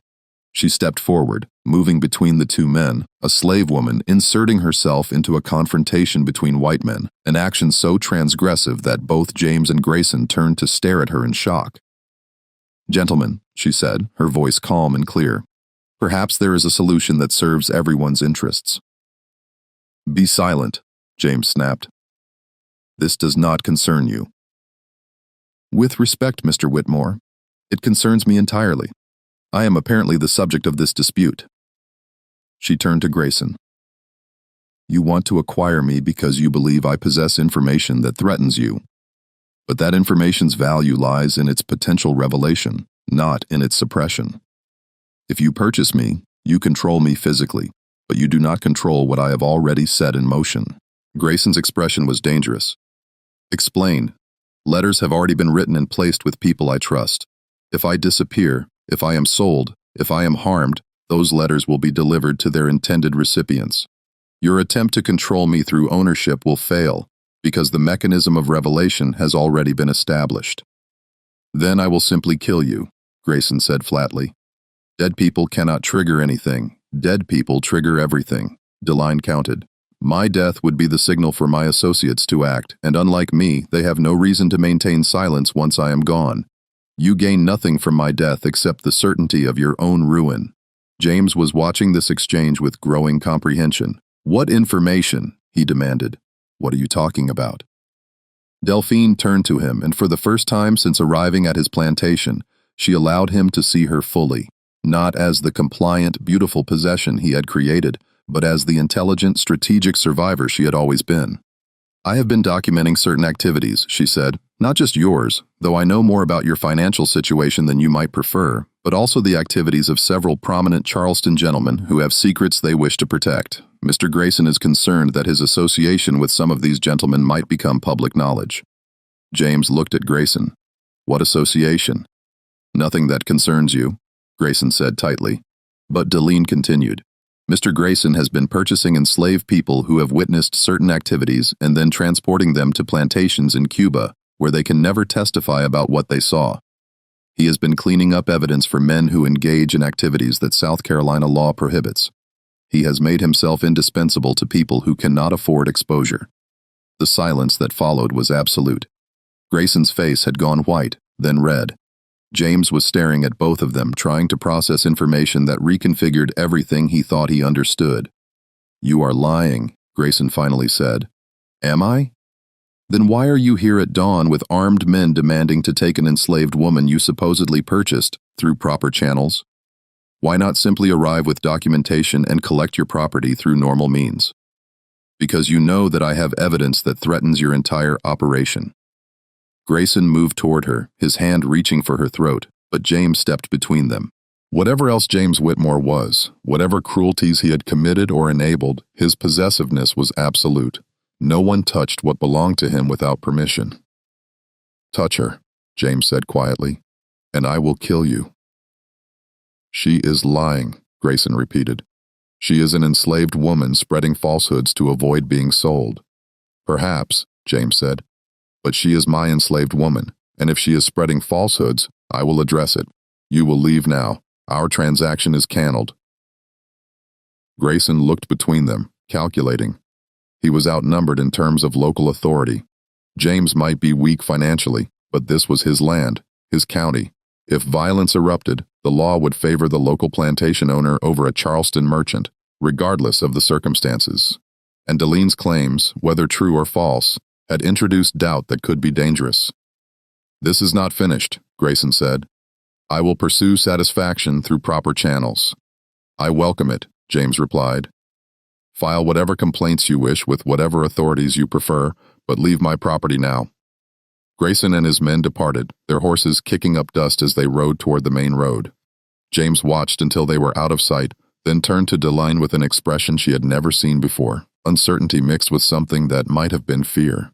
She stepped forward, moving between the two men, a slave woman inserting herself into a confrontation between white men, an action so transgressive that both James and Grayson turned to stare at her in shock. Gentlemen, she said, her voice calm and clear, perhaps there is a solution that serves everyone's interests. Be silent, James snapped. This does not concern you. With respect, Mr. Whitmore, it concerns me entirely. I am apparently the subject of this dispute. She turned to Grayson. You want to acquire me because you believe I possess information that threatens you. But that information's value lies in its potential revelation, not in its suppression. If you purchase me, you control me physically, but you do not control what I have already set in motion. Grayson's expression was dangerous. Explain. Letters have already been written and placed with people I trust. If I disappear, if I am sold, if I am harmed, those letters will be delivered to their intended recipients. Your attempt to control me through ownership will fail, because the mechanism of revelation has already been established. Then I will simply kill you, Grayson said flatly. Dead people cannot trigger anything. Dead people trigger everything, Deline counted. My death would be the signal for my associates to act, and unlike me, they have no reason to maintain silence once I am gone. You gain nothing from my death except the certainty of your own ruin. James was watching this exchange with growing comprehension. What information? He demanded. What are you talking about? Delphine turned to him, and for the first time since arriving at his plantation, she allowed him to see her fully, not as the compliant, beautiful possession he had created, but as the intelligent, strategic survivor she had always been. I have been documenting certain activities, she said, not just yours, though I know more about your financial situation than you might prefer, but also the activities of several prominent Charleston gentlemen who have secrets they wish to protect. Mr. Grayson is concerned that his association with some of these gentlemen might become public knowledge. James looked at Grayson. What association? Nothing that concerns you, Grayson said tightly. But Deline continued. Mr. Grayson has been purchasing enslaved people who have witnessed certain activities and then transporting them to plantations in Cuba, where they can never testify about what they saw. He has been cleaning up evidence for men who engage in activities that South Carolina law prohibits. He has made himself indispensable to people who cannot afford exposure. The silence that followed was absolute. Grayson's face had gone white, then red. James was staring at both of them, trying to process information that reconfigured everything he thought he understood. You are lying, Grayson finally said. Am I? Then why are you here at dawn with armed men demanding to take an enslaved woman you supposedly purchased through proper channels? Why not simply arrive with documentation and collect your property through normal means? Because you know that I have evidence that threatens your entire operation. Grayson moved toward her, his hand reaching for her throat, but James stepped between them. Whatever else James Whitmore was, whatever cruelties he had committed or enabled, his possessiveness was absolute. No one touched what belonged to him without permission. Touch her, James said quietly, and I will kill you. She is lying, Grayson repeated. She is an enslaved woman spreading falsehoods to avoid being sold. Perhaps, James said, but she is my enslaved woman, and if she is spreading falsehoods, I will address it. You will leave now. Our transaction is canceled. Grayson looked between them, calculating. He was outnumbered in terms of local authority. James might be weak financially, but this was his land, his county. If violence erupted, the law would favor the local plantation owner over a Charleston merchant, regardless of the circumstances. And Deline's claims, whether true or false, had introduced doubt that could be dangerous. This is not finished, Grayson said. I will pursue satisfaction through proper channels. I welcome it, James replied. File whatever complaints you wish with whatever authorities you prefer, but leave my property now." Grayson and his men departed, their horses kicking up dust as they rode toward the main road. James watched until they were out of sight, then turned to Deline with an expression she had never seen before, uncertainty mixed with something that might have been fear.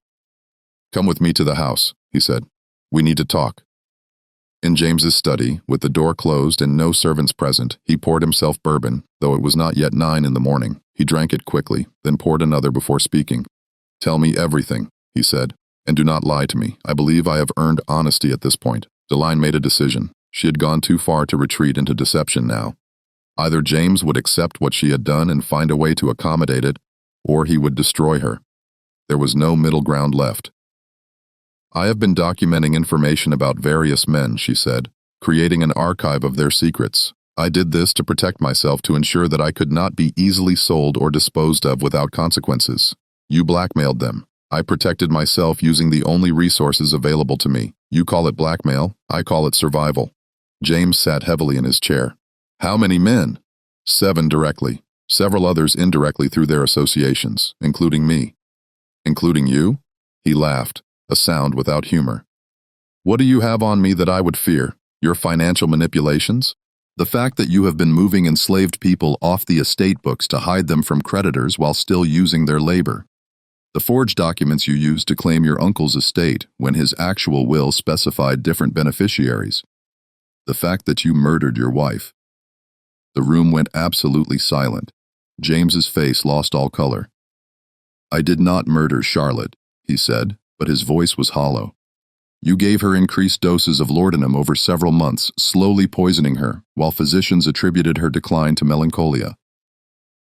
"Come with me to the house," he said. "We need to talk." In James's study, with the door closed and no servants present, he poured himself bourbon, though it was not yet 9 in the morning. He drank it quickly, then poured another before speaking. "Tell me everything," he said, "and do not lie to me. I believe I have earned honesty at this point." Deline made a decision. She had gone too far to retreat into deception now. Either James would accept what she had done and find a way to accommodate it, or he would destroy her. There was no middle ground left. "I have been documenting information about various men," she said, "creating an archive of their secrets. I did this to protect myself, to ensure that I could not be easily sold or disposed of without consequences. You blackmailed them. I protected myself using the only resources available to me. You call it blackmail, I call it survival." James sat heavily in his chair. "How many men?" 7 directly, several others indirectly through their associations, including me. "Including you?" He laughed, a sound without humor. "What do you have on me that I would fear? Your financial manipulations? The fact that you have been moving enslaved people off the estate books to hide them from creditors while still using their labor? The forged documents you used to claim your uncle's estate when his actual will specified different beneficiaries? The fact that you murdered your wife?" The room went absolutely silent. James's face lost all color. "I did not murder Charlotte," he said, but his voice was hollow. "You gave her increased doses of laudanum over several months, slowly poisoning her, while physicians attributed her decline to melancholia.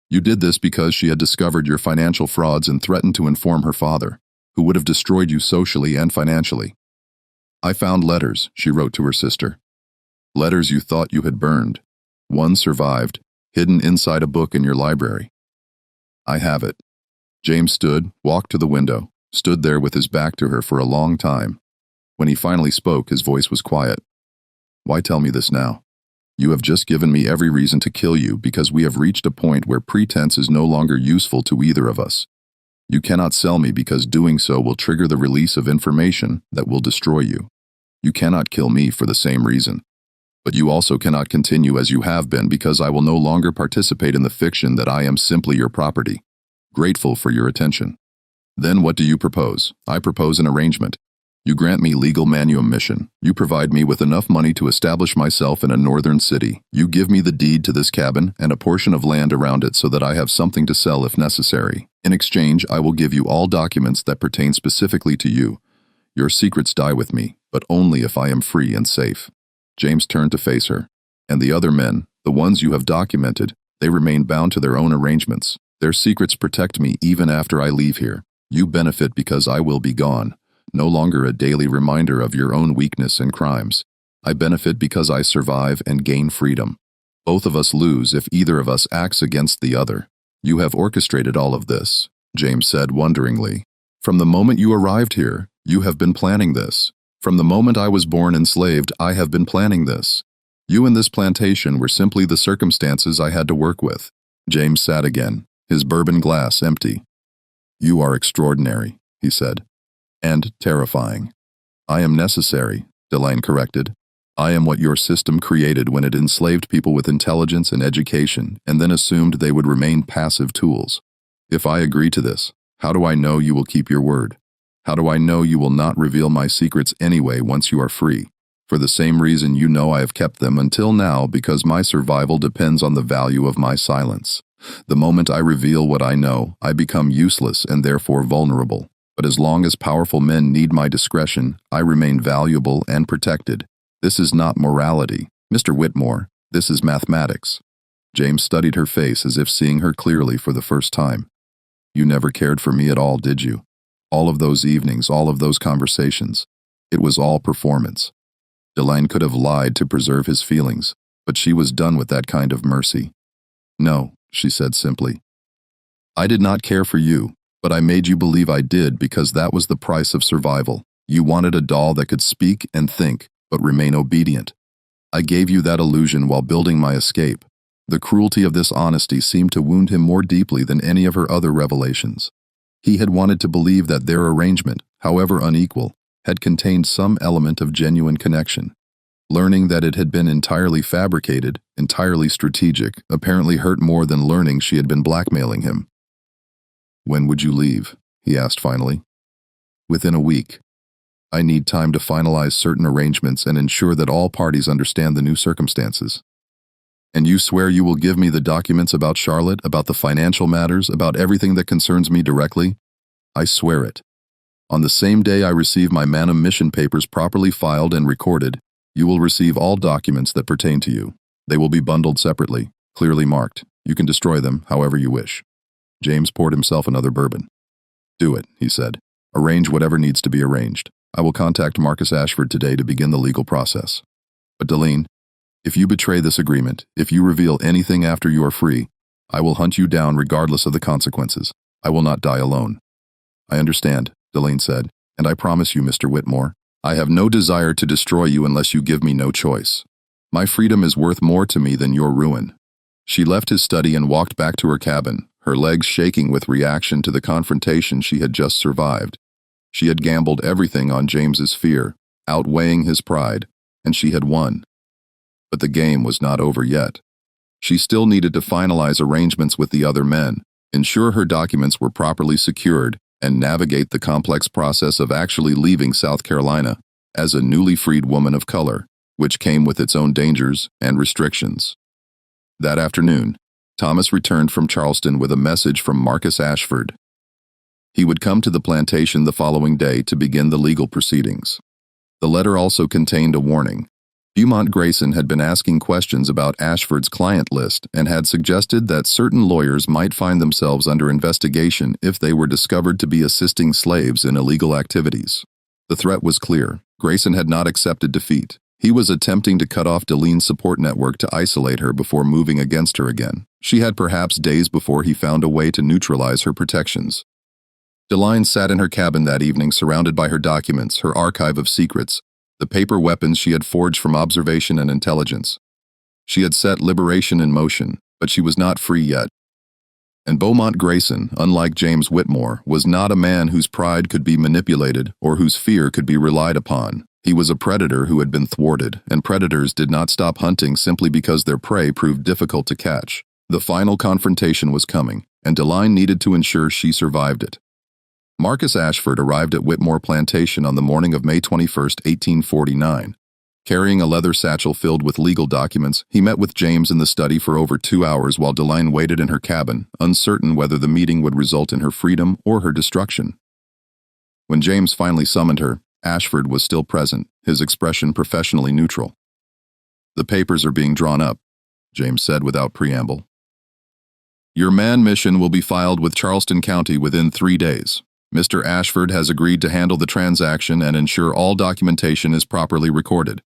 You did this because she had discovered your financial frauds and threatened to inform her father, who would have destroyed you socially and financially. I found letters," she wrote to her sister. "Letters you thought you had burned. One survived, hidden inside a book in your library. I have it." James stood, walked to the window, stood there with his back to her for a long time. When he finally spoke, his voice was quiet. "Why tell me this now? You have just given me every reason to kill you because we have reached a point where pretense is no longer useful to either of us. You cannot sell me because doing so will trigger the release of information that will destroy you. You cannot kill me for the same reason. But you also cannot continue as you have been because I will no longer participate in the fiction that I am simply your property. Grateful for your attention. Then what do you propose? I propose an arrangement. You grant me legal manumission. You provide me with enough money to establish myself in a northern city. You give me the deed to this cabin and a portion of land around it so that I have something to sell if necessary. In exchange, I will give you all documents that pertain specifically to you. Your secrets die with me, but only if I am free and safe." James turned to face her. "And the other men, the ones you have documented, they remain bound to their own arrangements. Their secrets protect me even after I leave here. You benefit because I will be gone. No longer a daily reminder of your own weakness and crimes. I benefit because I survive and gain freedom. Both of us lose if either of us acts against the other. You have orchestrated all of this," James said wonderingly. "From the moment you arrived here, you have been planning this. From the moment I was born enslaved, I have been planning this. You and this plantation were simply the circumstances I had to work with." James sat again, his bourbon glass empty. "You are extraordinary," he said. "And terrifying." "I am necessary," Deline corrected. "I am what your system created when it enslaved people with intelligence and education and then assumed they would remain passive tools. If I agree to this, how do I know you will keep your word? How do I know you will not reveal my secrets anyway once you are free? For the same reason you know I have kept them until now, because my survival depends on the value of my silence. The moment I reveal what I know, I become useless and therefore vulnerable. But as long as powerful men need my discretion, I remain valuable and protected. This is not morality, Mr. Whitmore. This is mathematics." James studied her face as if seeing her clearly for the first time. "You never cared for me at all, did you? All of those evenings, all of those conversations. It was all performance." Deline could have lied to preserve his feelings, but she was done with that kind of mercy. "No," she said simply. "I did not care for you. But I made you believe I did because that was the price of survival. You wanted a doll that could speak and think, but remain obedient. I gave you that illusion while building my escape. The cruelty of this honesty seemed to wound him more deeply than any of her other revelations. He had wanted to believe that their arrangement, however unequal, had contained some element of genuine connection. Learning that it had been entirely fabricated, entirely strategic, apparently hurt more than learning she had been blackmailing him. "When would you leave?" he asked finally. "Within a week. I need time to finalize certain arrangements and ensure that all parties understand the new circumstances." "And you swear you will give me the documents about Charlotte, about the financial matters, about everything that concerns me directly?" "I swear it. On the same day I receive my manumission papers properly filed and recorded, you will receive all documents that pertain to you. They will be bundled separately, clearly marked. You can destroy them however you wish." James poured himself another bourbon. "Do it," he said. "Arrange whatever needs to be arranged. I will contact Marcus Ashford today to begin the legal process. But Deline, if you betray this agreement, if you reveal anything after you are free, I will hunt you down regardless of the consequences. I will not die alone." "I understand," Deline said, "and I promise you, Mr. Whitmore, I have no desire to destroy you unless you give me no choice. My freedom is worth more to me than your ruin." She left his study and walked back to her cabin, her legs shaking with reaction to the confrontation she had just survived. She had gambled everything on James's fear, outweighing his pride, and she had won. But the game was not over yet. She still needed to finalize arrangements with the other men, ensure her documents were properly secured, and navigate the complex process of actually leaving South Carolina as a newly freed woman of color, which came with its own dangers and restrictions. That afternoon, Thomas returned from Charleston with a message from Marcus Ashford. He would come to the plantation the following day to begin the legal proceedings. The letter also contained a warning. Beaumont Grayson had been asking questions about Ashford's client list and had suggested that certain lawyers might find themselves under investigation if they were discovered to be assisting slaves in illegal activities. The threat was clear. Grayson had not accepted defeat. He was attempting to cut off Deline's support network to isolate her before moving against her again. She had perhaps days before he found a way to neutralize her protections. Deline sat in her cabin that evening surrounded by her documents, her archive of secrets, the paper weapons she had forged from observation and intelligence. She had set liberation in motion, but she was not free yet. And Beaumont Grayson, unlike James Whitmore, was not a man whose pride could be manipulated or whose fear could be relied upon. He was a predator who had been thwarted, and predators did not stop hunting simply because their prey proved difficult to catch. The final confrontation was coming, and Deline needed to ensure she survived it. Marcus Ashford arrived at Whitmore Plantation on the morning of May 21, 1849. Carrying a leather satchel filled with legal documents, he met with James in the study for over 2 hours while Deline waited in her cabin, uncertain whether the meeting would result in her freedom or her destruction. When James finally summoned her, Ashford was still present, his expression professionally neutral. "The papers are being drawn up," James said without preamble. "Your manumission will be filed with Charleston County within 3 days. Mr. Ashford has agreed to handle the transaction and ensure all documentation is properly recorded.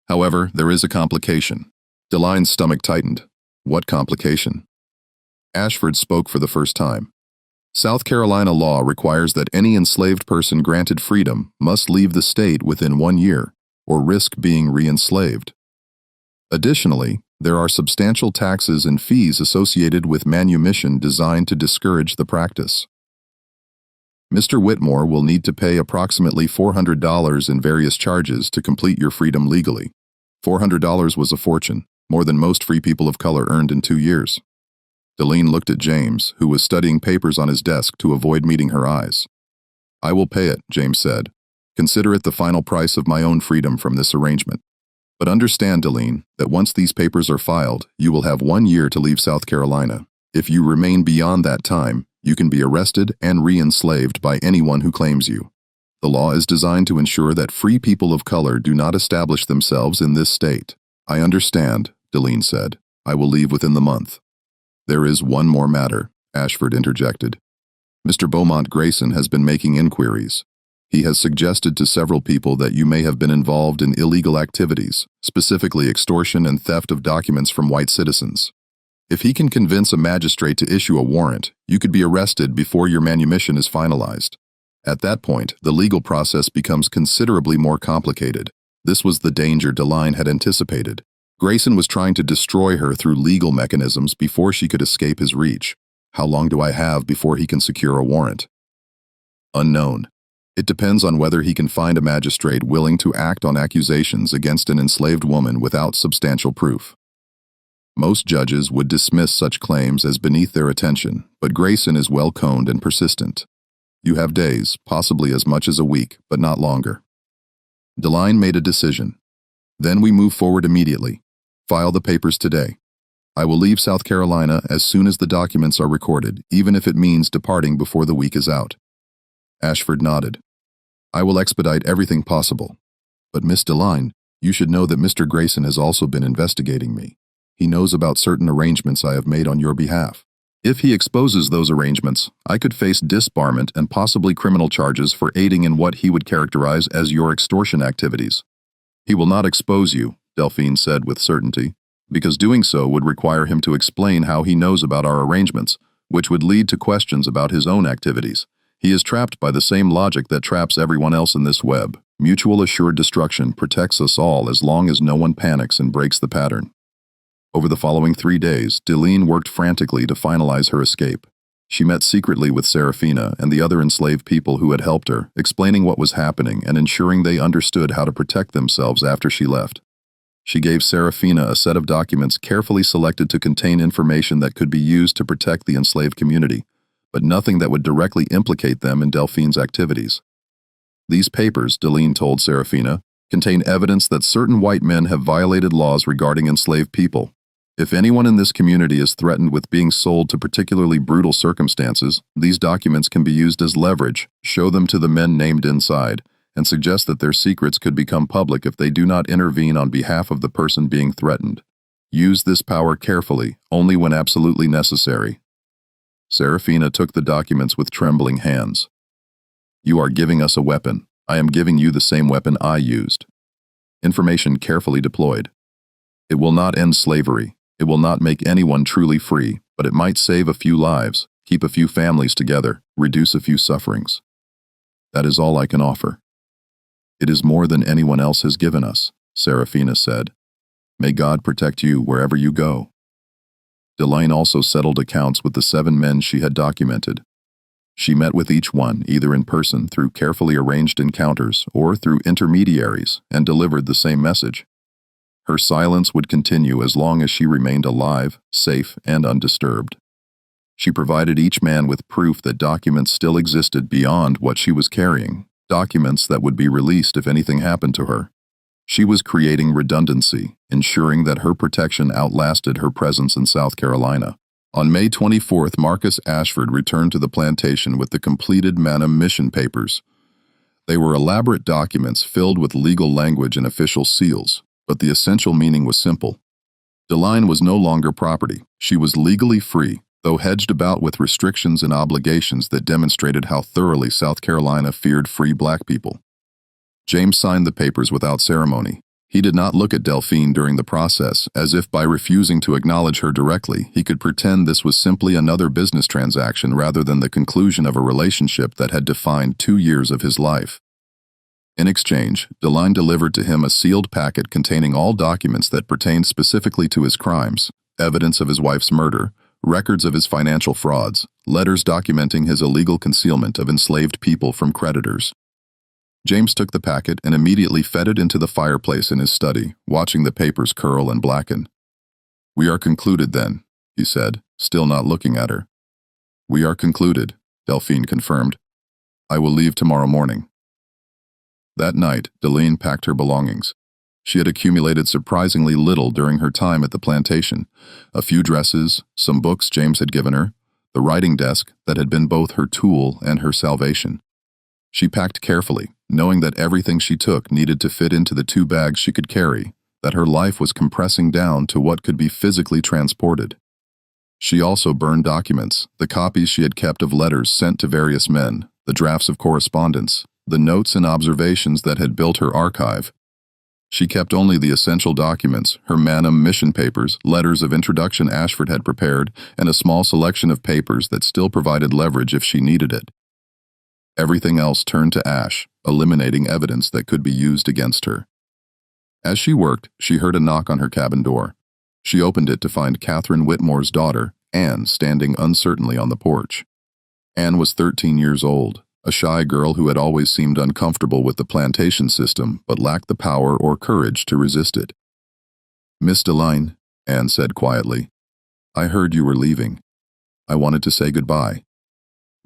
However, there is a complication." Deline's stomach tightened. What complication? Ashford spoke for the first time. "South Carolina law requires that any enslaved person granted freedom must leave the state within 1 year, or risk being re-enslaved. Additionally, there are substantial taxes and fees associated with manumission designed to discourage the practice. Mr. Whitmore will need to pay approximately $400 in various charges to complete your freedom legally." $400 was a fortune, more than most free people of color earned in 2 years. Deline looked at James, who was studying papers on his desk, to avoid meeting her eyes. "I will pay it," James said. "Consider it the final price of my own freedom from this arrangement. But understand, Deline, that once these papers are filed, you will have 1 year to leave South Carolina. If you remain beyond that time, you can be arrested and re-enslaved by anyone who claims you. The law is designed to ensure that free people of color do not establish themselves in this state." "I understand," Deline said. "I will leave within the month." "There is one more matter," Ashford interjected. "Mr. Beaumont Grayson has been making inquiries. He has suggested to several people that you may have been involved in illegal activities, specifically extortion and theft of documents from white citizens. If he can convince a magistrate to issue a warrant, you could be arrested before your manumission is finalized. At that point, the legal process becomes considerably more complicated. This was the danger Deline had anticipated. Grayson was trying to destroy her through legal mechanisms before she could escape his reach. How long do I have before he can secure a warrant? Unknown. It depends on whether he can find a magistrate willing to act on accusations against an enslaved woman without substantial proof. Most judges would dismiss such claims as beneath their attention, but Grayson is well-coned and persistent. You have days, possibly as much as a week, but not longer. Deline made a decision. Then we move forward immediately. File the papers today. I will leave South Carolina as soon as the documents are recorded, even if it means departing before the week is out. Ashford nodded. I will expedite everything possible. But Miss Deline, you should know that Mr. Grayson has also been investigating me. He knows about certain arrangements I have made on your behalf. If he exposes those arrangements, I could face disbarment and possibly criminal charges for aiding in what he would characterize as your extortion activities. He will not expose you, Delphine said with certainty, because doing so would require him to explain how he knows about our arrangements, which would lead to questions about his own activities. He is trapped by the same logic that traps everyone else in this web. Mutual assured destruction protects us all as long as no one panics and breaks the pattern. Over the following 3 days, Deline worked frantically to finalize her escape. She met secretly with Serafina and the other enslaved people who had helped her, explaining what was happening and ensuring they understood how to protect themselves after she left. She gave Serafina a set of documents carefully selected to contain information that could be used to protect the enslaved community, but nothing that would directly implicate them in Delphine's activities. These papers, Deline told Serafina, contain evidence that certain white men have violated laws regarding enslaved people. If anyone in this community is threatened with being sold to particularly brutal circumstances, these documents can be used as leverage, show them to the men named inside, and suggest that their secrets could become public if they do not intervene on behalf of the person being threatened. Use this power carefully, only when absolutely necessary. Serafina took the documents with trembling hands. You are giving us a weapon. I am giving you the same weapon I used. Information carefully deployed. It will not end slavery. It will not make anyone truly free, but it might save a few lives, keep a few families together, reduce a few sufferings. That is all I can offer. It is more than anyone else has given us, Serafina said. May God protect you wherever you go. Deline also settled accounts with the 7 men she had documented. She met with each one, either in person through carefully arranged encounters or through intermediaries, and delivered the same message. Her silence would continue as long as she remained alive, safe, and undisturbed. She provided each man with proof that documents still existed beyond what she was carrying, documents that would be released if anything happened to her. She was creating redundancy, ensuring that her protection outlasted her presence in South Carolina. On May 24th, Marcus Ashford returned to the plantation with the completed Manum mission papers. They were elaborate documents filled with legal language and official seals, but the essential meaning was simple. Deline was no longer property. She was legally free, though hedged about with restrictions and obligations that demonstrated how thoroughly South Carolina feared free black people. James signed the papers without ceremony. He did not look at Delphine during the process, as if by refusing to acknowledge her directly, he could pretend this was simply another business transaction rather than the conclusion of a relationship that had defined 2 years of his life. In exchange, Deline delivered to him a sealed packet containing all documents that pertained specifically to his crimes, evidence of his wife's murder, records of his financial frauds, letters documenting his illegal concealment of enslaved people from creditors. James took the packet and immediately fed it into the fireplace in his study, watching the papers curl and blacken. "We are concluded then," he said, still not looking at her. "We are concluded," Delphine confirmed. "I will leave tomorrow morning." That night, Deline packed her belongings. She had accumulated surprisingly little during her time at the plantation: a few dresses, some books James had given her, the writing desk that had been both her tool and her salvation. She packed carefully, knowing that everything she took needed to fit into the 2 bags she could carry, that her life was compressing down to what could be physically transported. She also burned documents, the copies she had kept of letters sent to various men, the drafts of correspondence, the notes and observations that had built her archive. She kept only the essential documents, her Manum mission papers, letters of introduction Ashford had prepared, and a small selection of papers that still provided leverage if she needed it. Everything else turned to ash, eliminating evidence that could be used against her. As she worked, she heard a knock on her cabin door. She opened it to find Catherine Whitmore's daughter, Anne, standing uncertainly on the porch. Anne was 13 years old, a shy girl who had always seemed uncomfortable with the plantation system but lacked the power or courage to resist it. "Miss Deline," Anne said quietly, "I heard you were leaving. I wanted to say goodbye."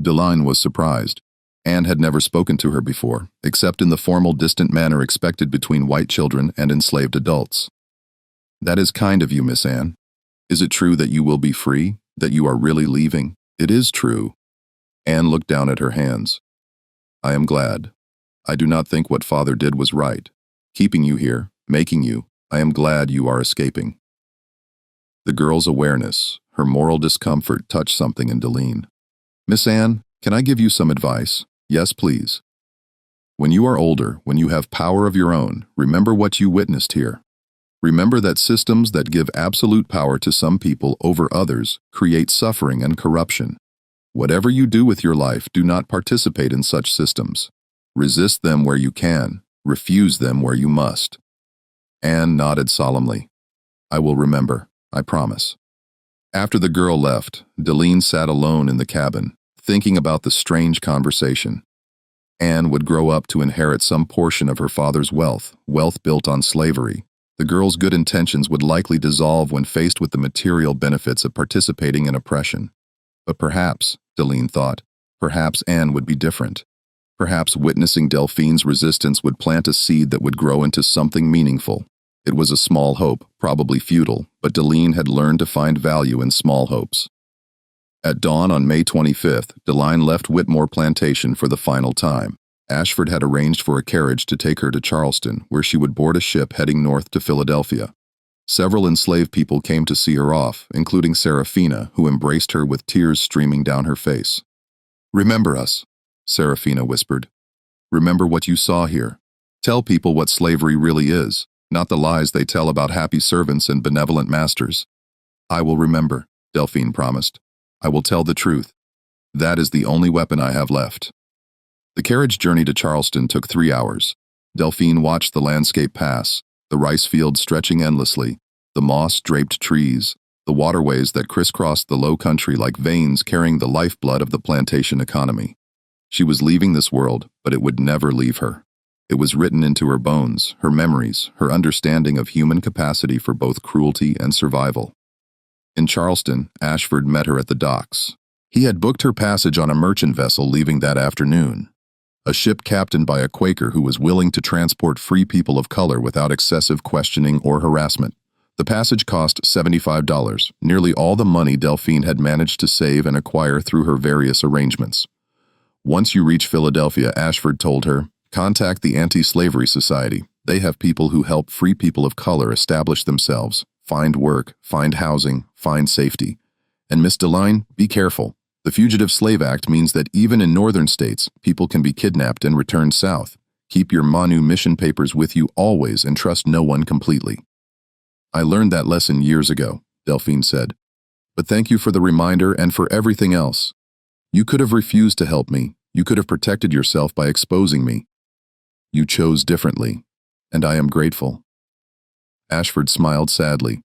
Deline was surprised. Anne had never spoken to her before, except in the formal, distant manner expected between white children and enslaved adults. "That is kind of you, Miss Anne. Is it true that you will be free, that you are really leaving?" "It is true." Anne looked down at her hands. "I am glad. I do not think what Father did was right. Keeping you here, making you, I am glad you are escaping." The girl's awareness, her moral discomfort touched something in Deline. "Miss Anne, can I give you some advice?" "Yes, please." "When you are older, when you have power of your own, remember what you witnessed here. Remember that systems that give absolute power to some people over others create suffering and corruption. Whatever you do with your life, do not participate in such systems. Resist them where you can, refuse them where you must." Anne nodded solemnly. "I will remember, I promise." After the girl left, Deline sat alone in the cabin, thinking about the strange conversation. Anne would grow up to inherit some portion of her father's wealth built on slavery. The girl's good intentions would likely dissolve when faced with the material benefits of participating in oppression. But perhaps, Deline thought, perhaps Anne would be different. Perhaps witnessing Delphine's resistance would plant a seed that would grow into something meaningful. It was a small hope, probably futile, but Deline had learned to find value in small hopes. At dawn on May 25th, Deline left Whitmore Plantation for the final time. Ashford had arranged for a carriage to take her to Charleston, where she would board a ship heading north to Philadelphia. Several enslaved people came to see her off, including Serafina, who embraced her with tears streaming down her face. "Remember us," Serafina whispered. "Remember what you saw here. Tell people what slavery really is, not the lies they tell about happy servants and benevolent masters." "I will remember," Delphine promised. "I will tell the truth. That is the only weapon I have left." The carriage journey to Charleston took 3 hours. Delphine watched the landscape pass, the rice fields stretching endlessly, the moss-draped trees, the waterways that crisscrossed the low country like veins carrying the lifeblood of the plantation economy. She was leaving this world, but it would never leave her. It was written into her bones, her memories, her understanding of human capacity for both cruelty and survival. In Charleston, Ashford met her at the docks. He had booked her passage on a merchant vessel leaving that afternoon, a ship captained by a Quaker who was willing to transport free people of color without excessive questioning or harassment. The passage cost $75, nearly all the money Delphine had managed to save and acquire through her various arrangements. "Once you reach Philadelphia," Ashford told her, "contact the Anti-Slavery Society. They have people who help free people of color establish themselves, find work, find housing, find safety. And Miss Deline, be careful. The Fugitive Slave Act means that even in northern states, people can be kidnapped and returned south. Keep your manumission papers with you always and trust no one completely." "I learned that lesson years ago," Delphine said. "But thank you for the reminder and for everything else. You could have refused to help me. You could have protected yourself by exposing me. You chose differently, and I am grateful." Ashford smiled sadly.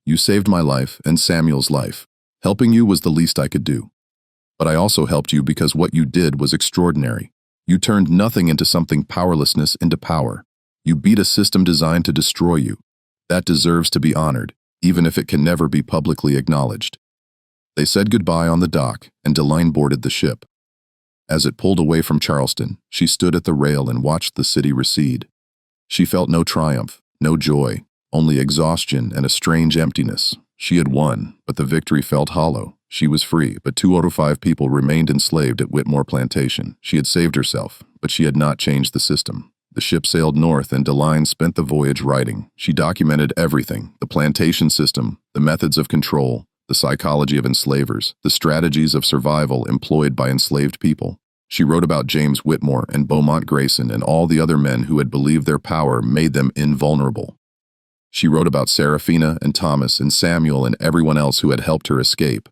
"You saved my life and Samuel's life. Helping you was the least I could do. But I also helped you because what you did was extraordinary. You turned nothing into something, powerlessness into power. You beat a system designed to destroy you. That deserves to be honored, even if it can never be publicly acknowledged." They said goodbye on the dock, and Deline boarded the ship. As it pulled away from Charleston, she stood at the rail and watched the city recede. She felt no triumph, no joy, only exhaustion and a strange emptiness. She had won, but the victory felt hollow. She was free, but 2 out of 5 people remained enslaved at Whitmore Plantation. She had saved herself, but she had not changed the system. The ship sailed north, and Deline spent the voyage writing. She documented everything: the plantation system, the methods of control, the psychology of enslavers, the strategies of survival employed by enslaved people. She wrote about James Whitmore and Beaumont Grayson and all the other men who had believed their power made them invulnerable. She wrote about Serafina and Thomas and Samuel and everyone else who had helped her escape.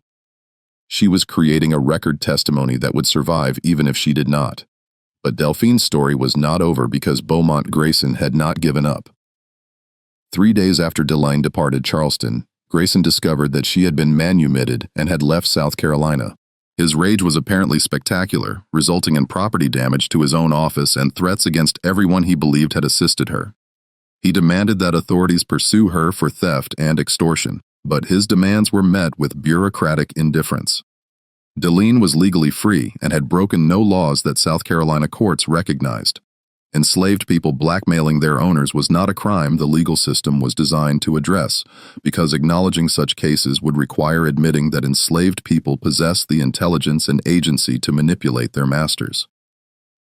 She was creating a record testimony that would survive even if she did not. But Delphine's story was not over because Beaumont Grayson had not given up. 3 days after Deline departed Charleston, Grayson discovered that she had been manumitted and had left South Carolina. His rage was apparently spectacular, resulting in property damage to his own office and threats against everyone he believed had assisted her. He demanded that authorities pursue her for theft and extortion, but his demands were met with bureaucratic indifference. Deline was legally free and had broken no laws that South Carolina courts recognized. Enslaved people blackmailing their owners was not a crime the legal system was designed to address, because acknowledging such cases would require admitting that enslaved people possess the intelligence and agency to manipulate their masters.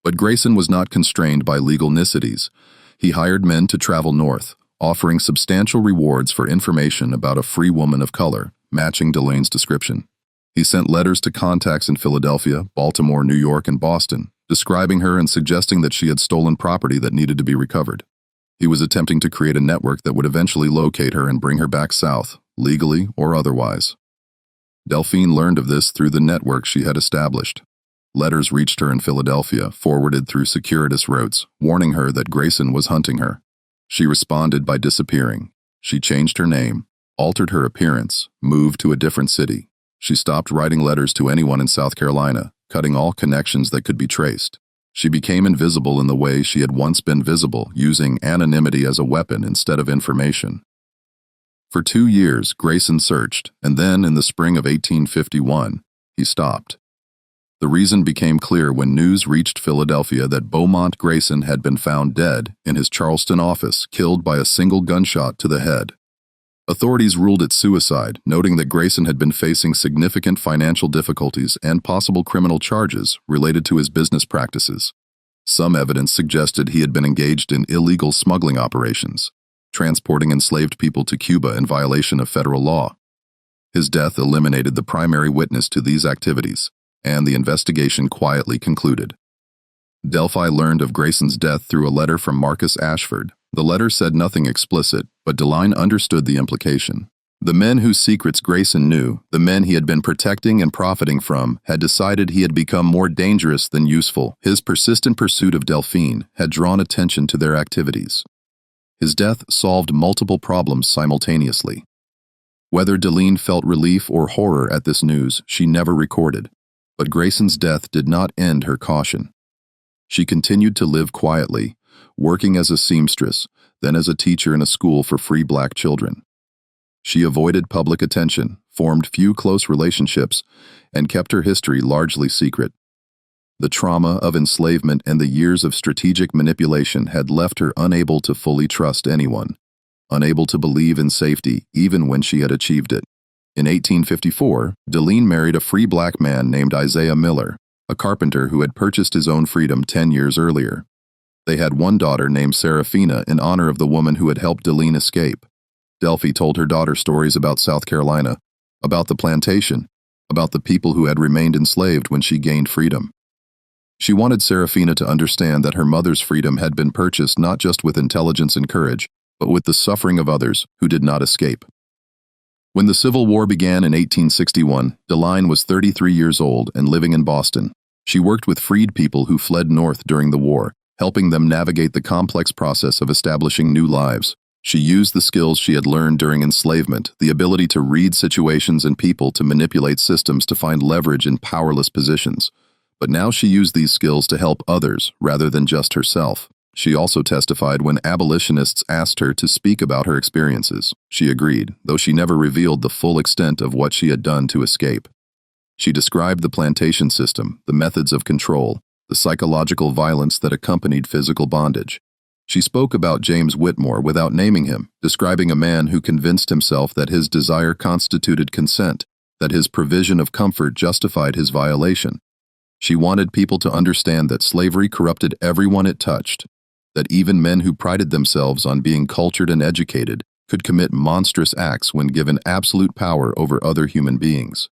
But Grayson was not constrained by legal niceties. He hired men to travel north, offering substantial rewards for information about a free woman of color, matching Deline's description. He sent letters to contacts in Philadelphia, Baltimore, New York, and Boston, describing her and suggesting that she had stolen property that needed to be recovered. He was attempting to create a network that would eventually locate her and bring her back south, legally or otherwise. Delphine learned of this through the network she had established. Letters reached her in Philadelphia, forwarded through circuitous routes, warning her that Grayson was hunting her. She responded by disappearing. She changed her name, altered her appearance, moved to a different city. She stopped writing letters to anyone in South Carolina, cutting all connections that could be traced. She became invisible in the way she had once been visible, using anonymity as a weapon instead of information. For 2 years, Grayson searched, and then, in the spring of 1851, he stopped. The reason became clear when news reached Philadelphia that Beaumont Grayson had been found dead in his Charleston office, killed by a single gunshot to the head. Authorities ruled it suicide, noting that Grayson had been facing significant financial difficulties and possible criminal charges related to his business practices. Some evidence suggested he had been engaged in illegal smuggling operations, transporting enslaved people to Cuba in violation of federal law. His death eliminated the primary witness to these activities, and the investigation quietly concluded. Delphi learned of Grayson's death through a letter from Marcus Ashford. The letter said nothing explicit, but Deline understood the implication. The men whose secrets Grayson knew, the men he had been protecting and profiting from, had decided he had become more dangerous than useful. His persistent pursuit of Delphine had drawn attention to their activities. His death solved multiple problems simultaneously. Whether Deline felt relief or horror at this news, she never recorded, but Grayson's death did not end her caution. She continued to live quietly, working as a seamstress, then as a teacher in a school for free black children. She avoided public attention, formed few close relationships, and kept her history largely secret. The trauma of enslavement and the years of strategic manipulation had left her unable to fully trust anyone, unable to believe in safety even when she had achieved it. In 1854, Deline married a free black man named Isaiah Miller, a carpenter who had purchased his own freedom 10 years earlier. They had one daughter named Seraphina in honor of the woman who had helped Deline escape. Delphi told her daughter stories about South Carolina, about the plantation, about the people who had remained enslaved when she gained freedom. She wanted Seraphina to understand that her mother's freedom had been purchased not just with intelligence and courage, but with the suffering of others who did not escape. When the Civil War began in 1861, Deline was 33 years old and living in Boston. She worked with freed people who fled north during the war, helping them navigate the complex process of establishing new lives. She used the skills she had learned during enslavement, the ability to read situations and people to manipulate systems to find leverage in powerless positions. But now she used these skills to help others rather than just herself. She also testified when abolitionists asked her to speak about her experiences. She agreed, though she never revealed the full extent of what she had done to escape. She described the plantation system, the methods of control, the psychological violence that accompanied physical bondage. She spoke about James Whitmore without naming him, describing a man who convinced himself that his desire constituted consent, that his provision of comfort justified his violation. She wanted people to understand that slavery corrupted everyone it touched, that even men who prided themselves on being cultured and educated could commit monstrous acts when given absolute power over other human beings.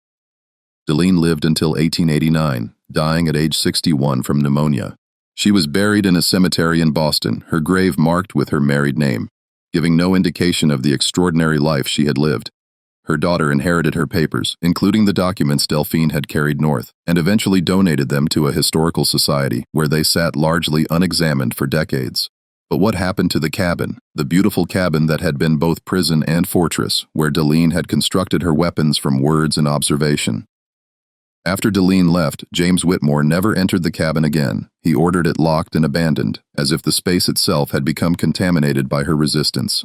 Deline lived until 1889, dying at age 61 from pneumonia. She was buried in a cemetery in Boston, her grave marked with her married name, giving no indication of the extraordinary life she had lived. Her daughter inherited her papers, including the documents Delphine had carried north, and eventually donated them to a historical society where they sat largely unexamined for decades. But what happened to the cabin, the beautiful cabin that had been both prison and fortress, where Deline had constructed her weapons from words and observation? After Deline left, James Whitmore never entered the cabin again. He ordered it locked and abandoned, as if the space itself had become contaminated by her resistance.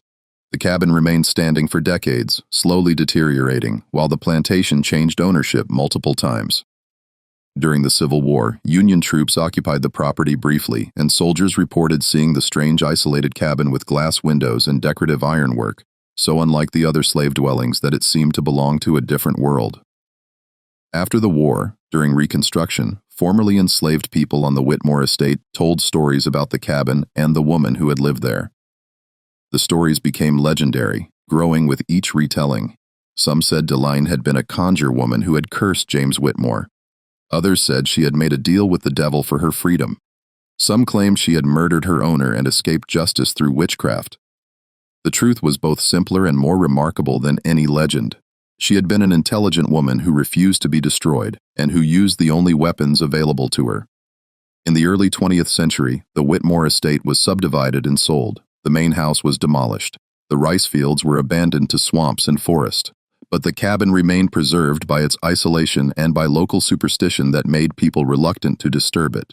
The cabin remained standing for decades, slowly deteriorating, while the plantation changed ownership multiple times. During the Civil War, Union troops occupied the property briefly, and soldiers reported seeing the strange isolated cabin with glass windows and decorative ironwork, so unlike the other slave dwellings that it seemed to belong to a different world. After the war, during Reconstruction, formerly enslaved people on the Whitmore estate told stories about the cabin and the woman who had lived there. The stories became legendary, growing with each retelling. Some said Deline had been a conjure woman who had cursed James Whitmore. Others said she had made a deal with the devil for her freedom. Some claimed she had murdered her owner and escaped justice through witchcraft. The truth was both simpler and more remarkable than any legend. She had been an intelligent woman who refused to be destroyed, and who used the only weapons available to her. In the early 20th century, the Whitmore estate was subdivided and sold. The main house was demolished. The rice fields were abandoned to swamps and forest. But the cabin remained preserved by its isolation and by local superstition that made people reluctant to disturb it.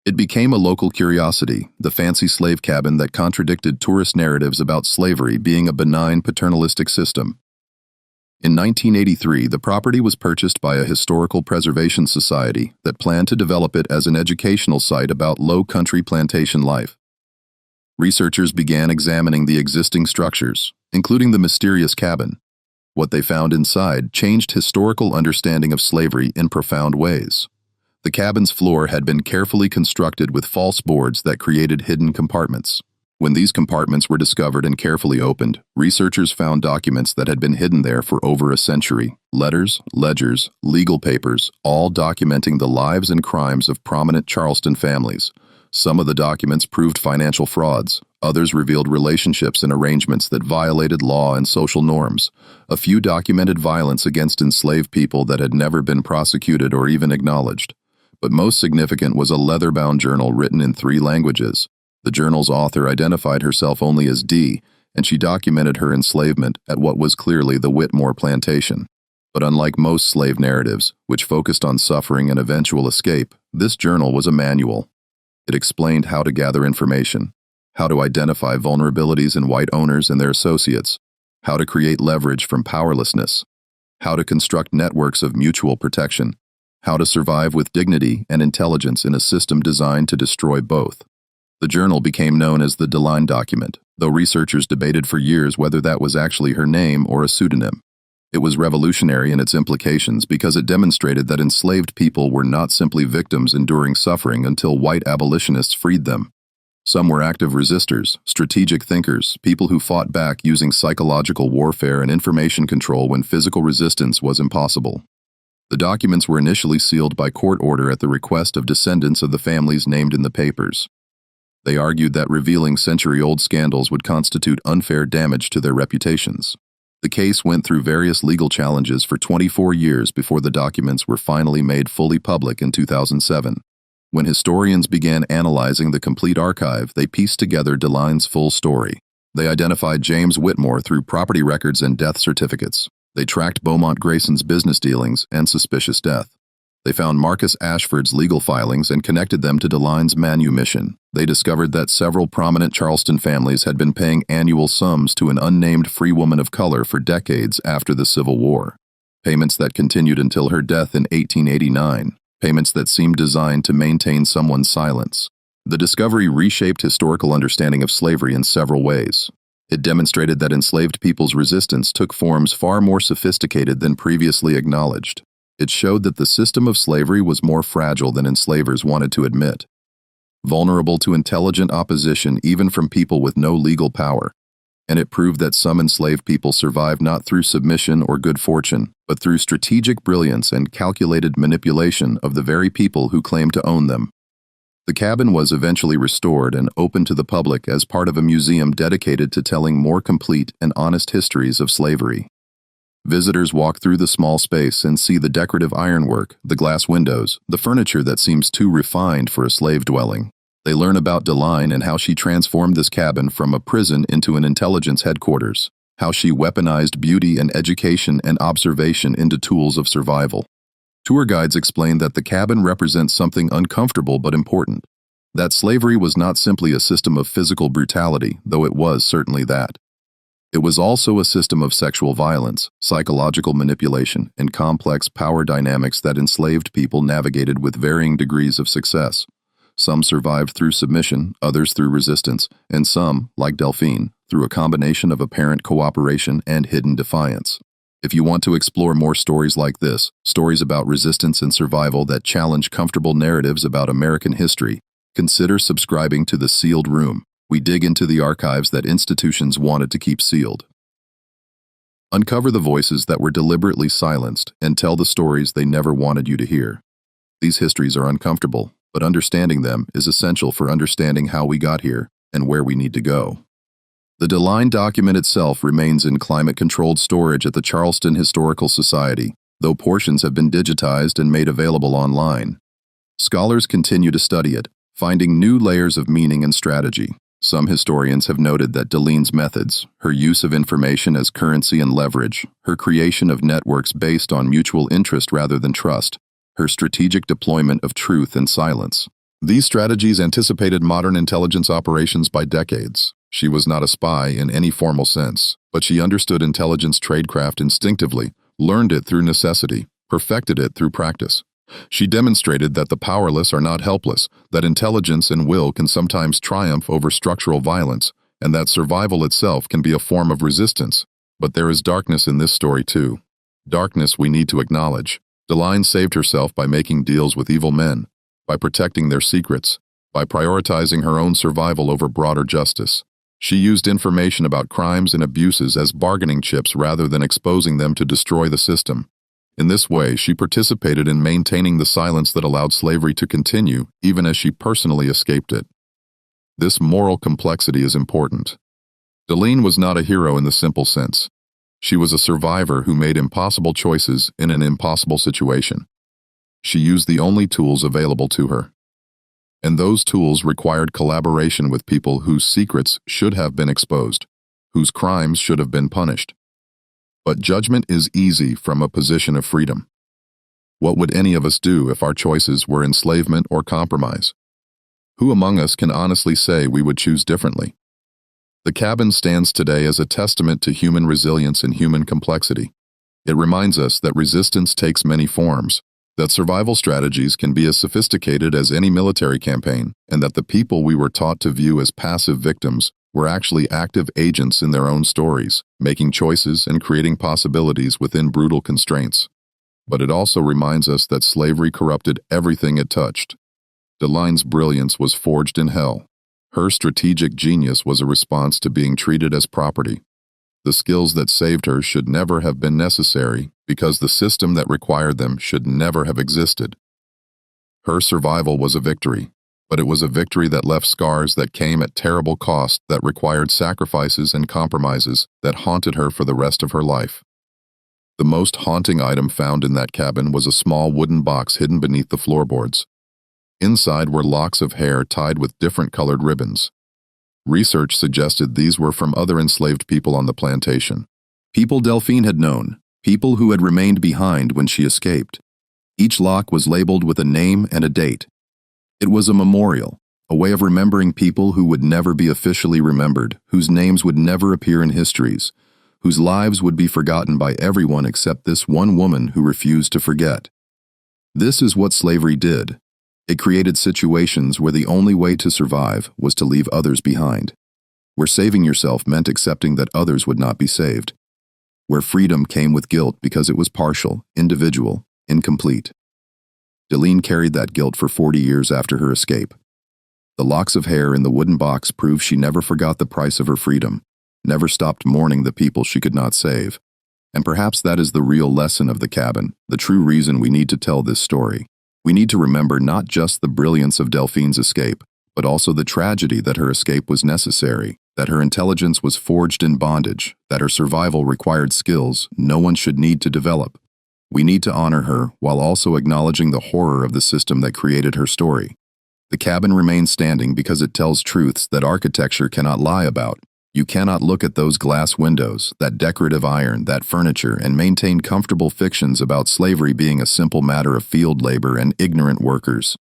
It became a local curiosity, the fancy slave cabin that contradicted tourist narratives about slavery being a benign paternalistic system. In 1983, the property was purchased by a historical preservation society that planned to develop it as an educational site about low-country plantation life. Researchers began examining the existing structures, including the mysterious cabin. What they found inside changed historical understanding of slavery in profound ways. The cabin's floor had been carefully constructed with false boards that created hidden compartments. When these compartments were discovered and carefully opened, researchers found documents that had been hidden there for over a century. Letters, ledgers, legal papers, all documenting the lives and crimes of prominent Charleston families. Some of the documents proved financial frauds. Others revealed relationships and arrangements that violated law and social norms. A few documented violence against enslaved people that had never been prosecuted or even acknowledged. But most significant was a leather-bound journal written in 3 languages. The journal's author identified herself only as Dee, and she documented her enslavement at what was clearly the Whitmore plantation. But unlike most slave narratives, which focused on suffering and eventual escape, this journal was a manual. It explained how to gather information, how to identify vulnerabilities in white owners and their associates, how to create leverage from powerlessness, how to construct networks of mutual protection, how to survive with dignity and intelligence in a system designed to destroy both. The journal became known as the Deline document, though researchers debated for years whether that was actually her name or a pseudonym. It was revolutionary in its implications because it demonstrated that enslaved people were not simply victims enduring suffering until white abolitionists freed them. Some were active resistors, strategic thinkers, people who fought back using psychological warfare and information control when physical resistance was impossible. The documents were initially sealed by court order at the request of descendants of the families named in the papers. They argued that revealing century-old scandals would constitute unfair damage to their reputations. The case went through various legal challenges for 24 years before the documents were finally made fully public in 2007. When historians began analyzing the complete archive, they pieced together Deline's full story. They identified James Whitmore through property records and death certificates. They tracked Beaumont Grayson's business dealings and suspicious death. They found Marcus Ashford's legal filings and connected them to Deline's manumission. They discovered that several prominent Charleston families had been paying annual sums to an unnamed free woman of color for decades after the Civil War. Payments that continued until her death in 1889. Payments that seemed designed to maintain someone's silence. The discovery reshaped historical understanding of slavery in several ways. It demonstrated that enslaved people's resistance took forms far more sophisticated than previously acknowledged. It showed that the system of slavery was more fragile than enslavers wanted to admit. Vulnerable to intelligent opposition even from people with no legal power. And it proved that some enslaved people survived not through submission or good fortune, but through strategic brilliance and calculated manipulation of the very people who claimed to own them. The cabin was eventually restored and opened to the public as part of a museum dedicated to telling more complete and honest histories of slavery. Visitors walk through the small space and see the decorative ironwork, the glass windows, the furniture that seems too refined for a slave dwelling. They learn about Deline and how she transformed this cabin from a prison into an intelligence headquarters, how she weaponized beauty and education and observation into tools of survival. Tour guides explain that the cabin represents something uncomfortable but important, that slavery was not simply a system of physical brutality, though it was certainly that. It was also a system of sexual violence, psychological manipulation, and complex power dynamics that enslaved people navigated with varying degrees of success. Some survived through submission, others through resistance, and some, like Delphine, through a combination of apparent cooperation and hidden defiance. If you want to explore more stories like this, stories about resistance and survival that challenge comfortable narratives about American history, consider subscribing to The Sealed Room. We dig into the archives that institutions wanted to keep sealed. Uncover the voices that were deliberately silenced and tell the stories they never wanted you to hear. These histories are uncomfortable, but understanding them is essential for understanding how we got here and where we need to go. The Deline document itself remains in climate-controlled storage at the Charleston Historical Society, though portions have been digitized and made available online. Scholars continue to study it, finding new layers of meaning and strategy. Some historians have noted that Deline's methods, her use of information as currency and leverage, her creation of networks based on mutual interest rather than trust, her strategic deployment of truth and silence. These strategies anticipated modern intelligence operations by decades. She was not a spy in any formal sense, but she understood intelligence tradecraft instinctively, learned it through necessity, perfected it through practice. She demonstrated that the powerless are not helpless, that intelligence and will can sometimes triumph over structural violence, and that survival itself can be a form of resistance. But there is darkness in this story too. Darkness we need to acknowledge. Deline saved herself by making deals with evil men, by protecting their secrets, by prioritizing her own survival over broader justice. She used information about crimes and abuses as bargaining chips rather than exposing them to destroy the system. In this way, she participated in maintaining the silence that allowed slavery to continue, even as she personally escaped it. This moral complexity is important. Deline was not a hero in the simple sense. She was a survivor who made impossible choices in an impossible situation. She used the only tools available to her. And those tools required collaboration with people whose secrets should have been exposed, whose crimes should have been punished. But judgment is easy from a position of freedom. What would any of us do if our choices were enslavement or compromise? Who among us can honestly say we would choose differently? The cabin stands today as a testament to human resilience and human complexity. It reminds us that resistance takes many forms, that survival strategies can be as sophisticated as any military campaign, and that the people we were taught to view as passive victims were actually active agents in their own stories, making choices and creating possibilities within brutal constraints. But it also reminds us that slavery corrupted everything it touched. Deline's brilliance was forged in hell. Her strategic genius was a response to being treated as property. The skills that saved her should never have been necessary because the system that required them should never have existed. Her survival was a victory, but it was a victory that left scars that came at terrible cost, that required sacrifices and compromises that haunted her for the rest of her life. The most haunting item found in that cabin was a small wooden box hidden beneath the floorboards. Inside were locks of hair tied with different colored ribbons. Research suggested these were from other enslaved people on the plantation. People Delphine had known, people who had remained behind when she escaped. Each lock was labeled with a name and a date. It was a memorial, a way of remembering people who would never be officially remembered, whose names would never appear in histories, whose lives would be forgotten by everyone except this one woman who refused to forget. This is what slavery did. It created situations where the only way to survive was to leave others behind, where saving yourself meant accepting that others would not be saved, where freedom came with guilt because it was partial, individual, incomplete. Deline carried that guilt for 40 years after her escape. The locks of hair in the wooden box prove she never forgot the price of her freedom, never stopped mourning the people she could not save. And perhaps that is the real lesson of the cabin, the true reason we need to tell this story. We need to remember not just the brilliance of Delphine's escape, but also the tragedy that her escape was necessary, that her intelligence was forged in bondage, that her survival required skills no one should need to develop. We need to honor her while also acknowledging the horror of the system that created her story. The cabin remains standing because it tells truths that architecture cannot lie about. You cannot look at those glass windows, that decorative iron, that furniture, and maintain comfortable fictions about slavery being a simple matter of field labor and ignorant workers.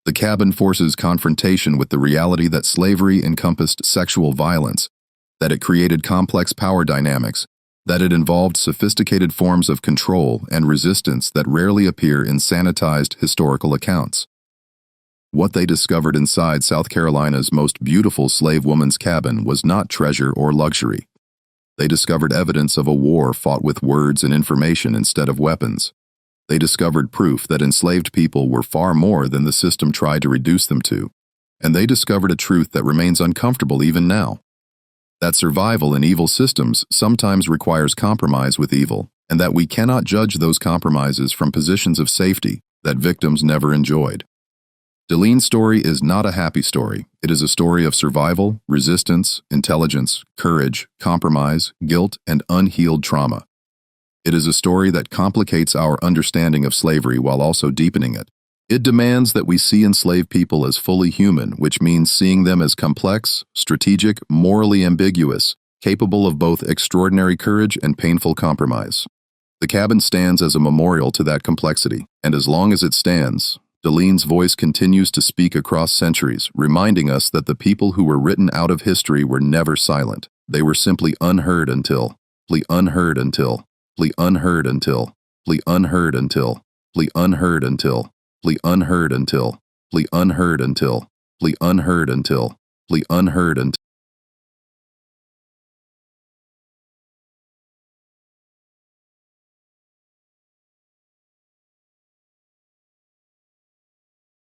The cabin forces confrontation with the reality that slavery encompassed sexual violence, that it created complex power dynamics, that it involved sophisticated forms of control and resistance that rarely appear in sanitized historical accounts. What they discovered inside South Carolina's most beautiful slave woman's cabin was not treasure or luxury. They discovered evidence of a war fought with words and information instead of weapons. They discovered proof that enslaved people were far more than the system tried to reduce them to. And they discovered a truth that remains uncomfortable even now: that survival in evil systems sometimes requires compromise with evil, and that we cannot judge those compromises from positions of safety that victims never enjoyed. Deline's story is not a happy story. It is a story of survival, resistance, intelligence, courage, compromise, guilt, and unhealed trauma. It is a story that complicates our understanding of slavery while also deepening it. It demands that we see enslaved people as fully human, which means seeing them as complex, strategic, morally ambiguous, capable of both extraordinary courage and painful compromise. The cabin stands as a memorial to that complexity, and as long as it stands, Deline's voice continues to speak across centuries, reminding us that the people who were written out of history were never silent. They were simply unheard until, unheard until, unheard until, unheard until, unheard until, unheard until, unheard until, unheard until, unheard until.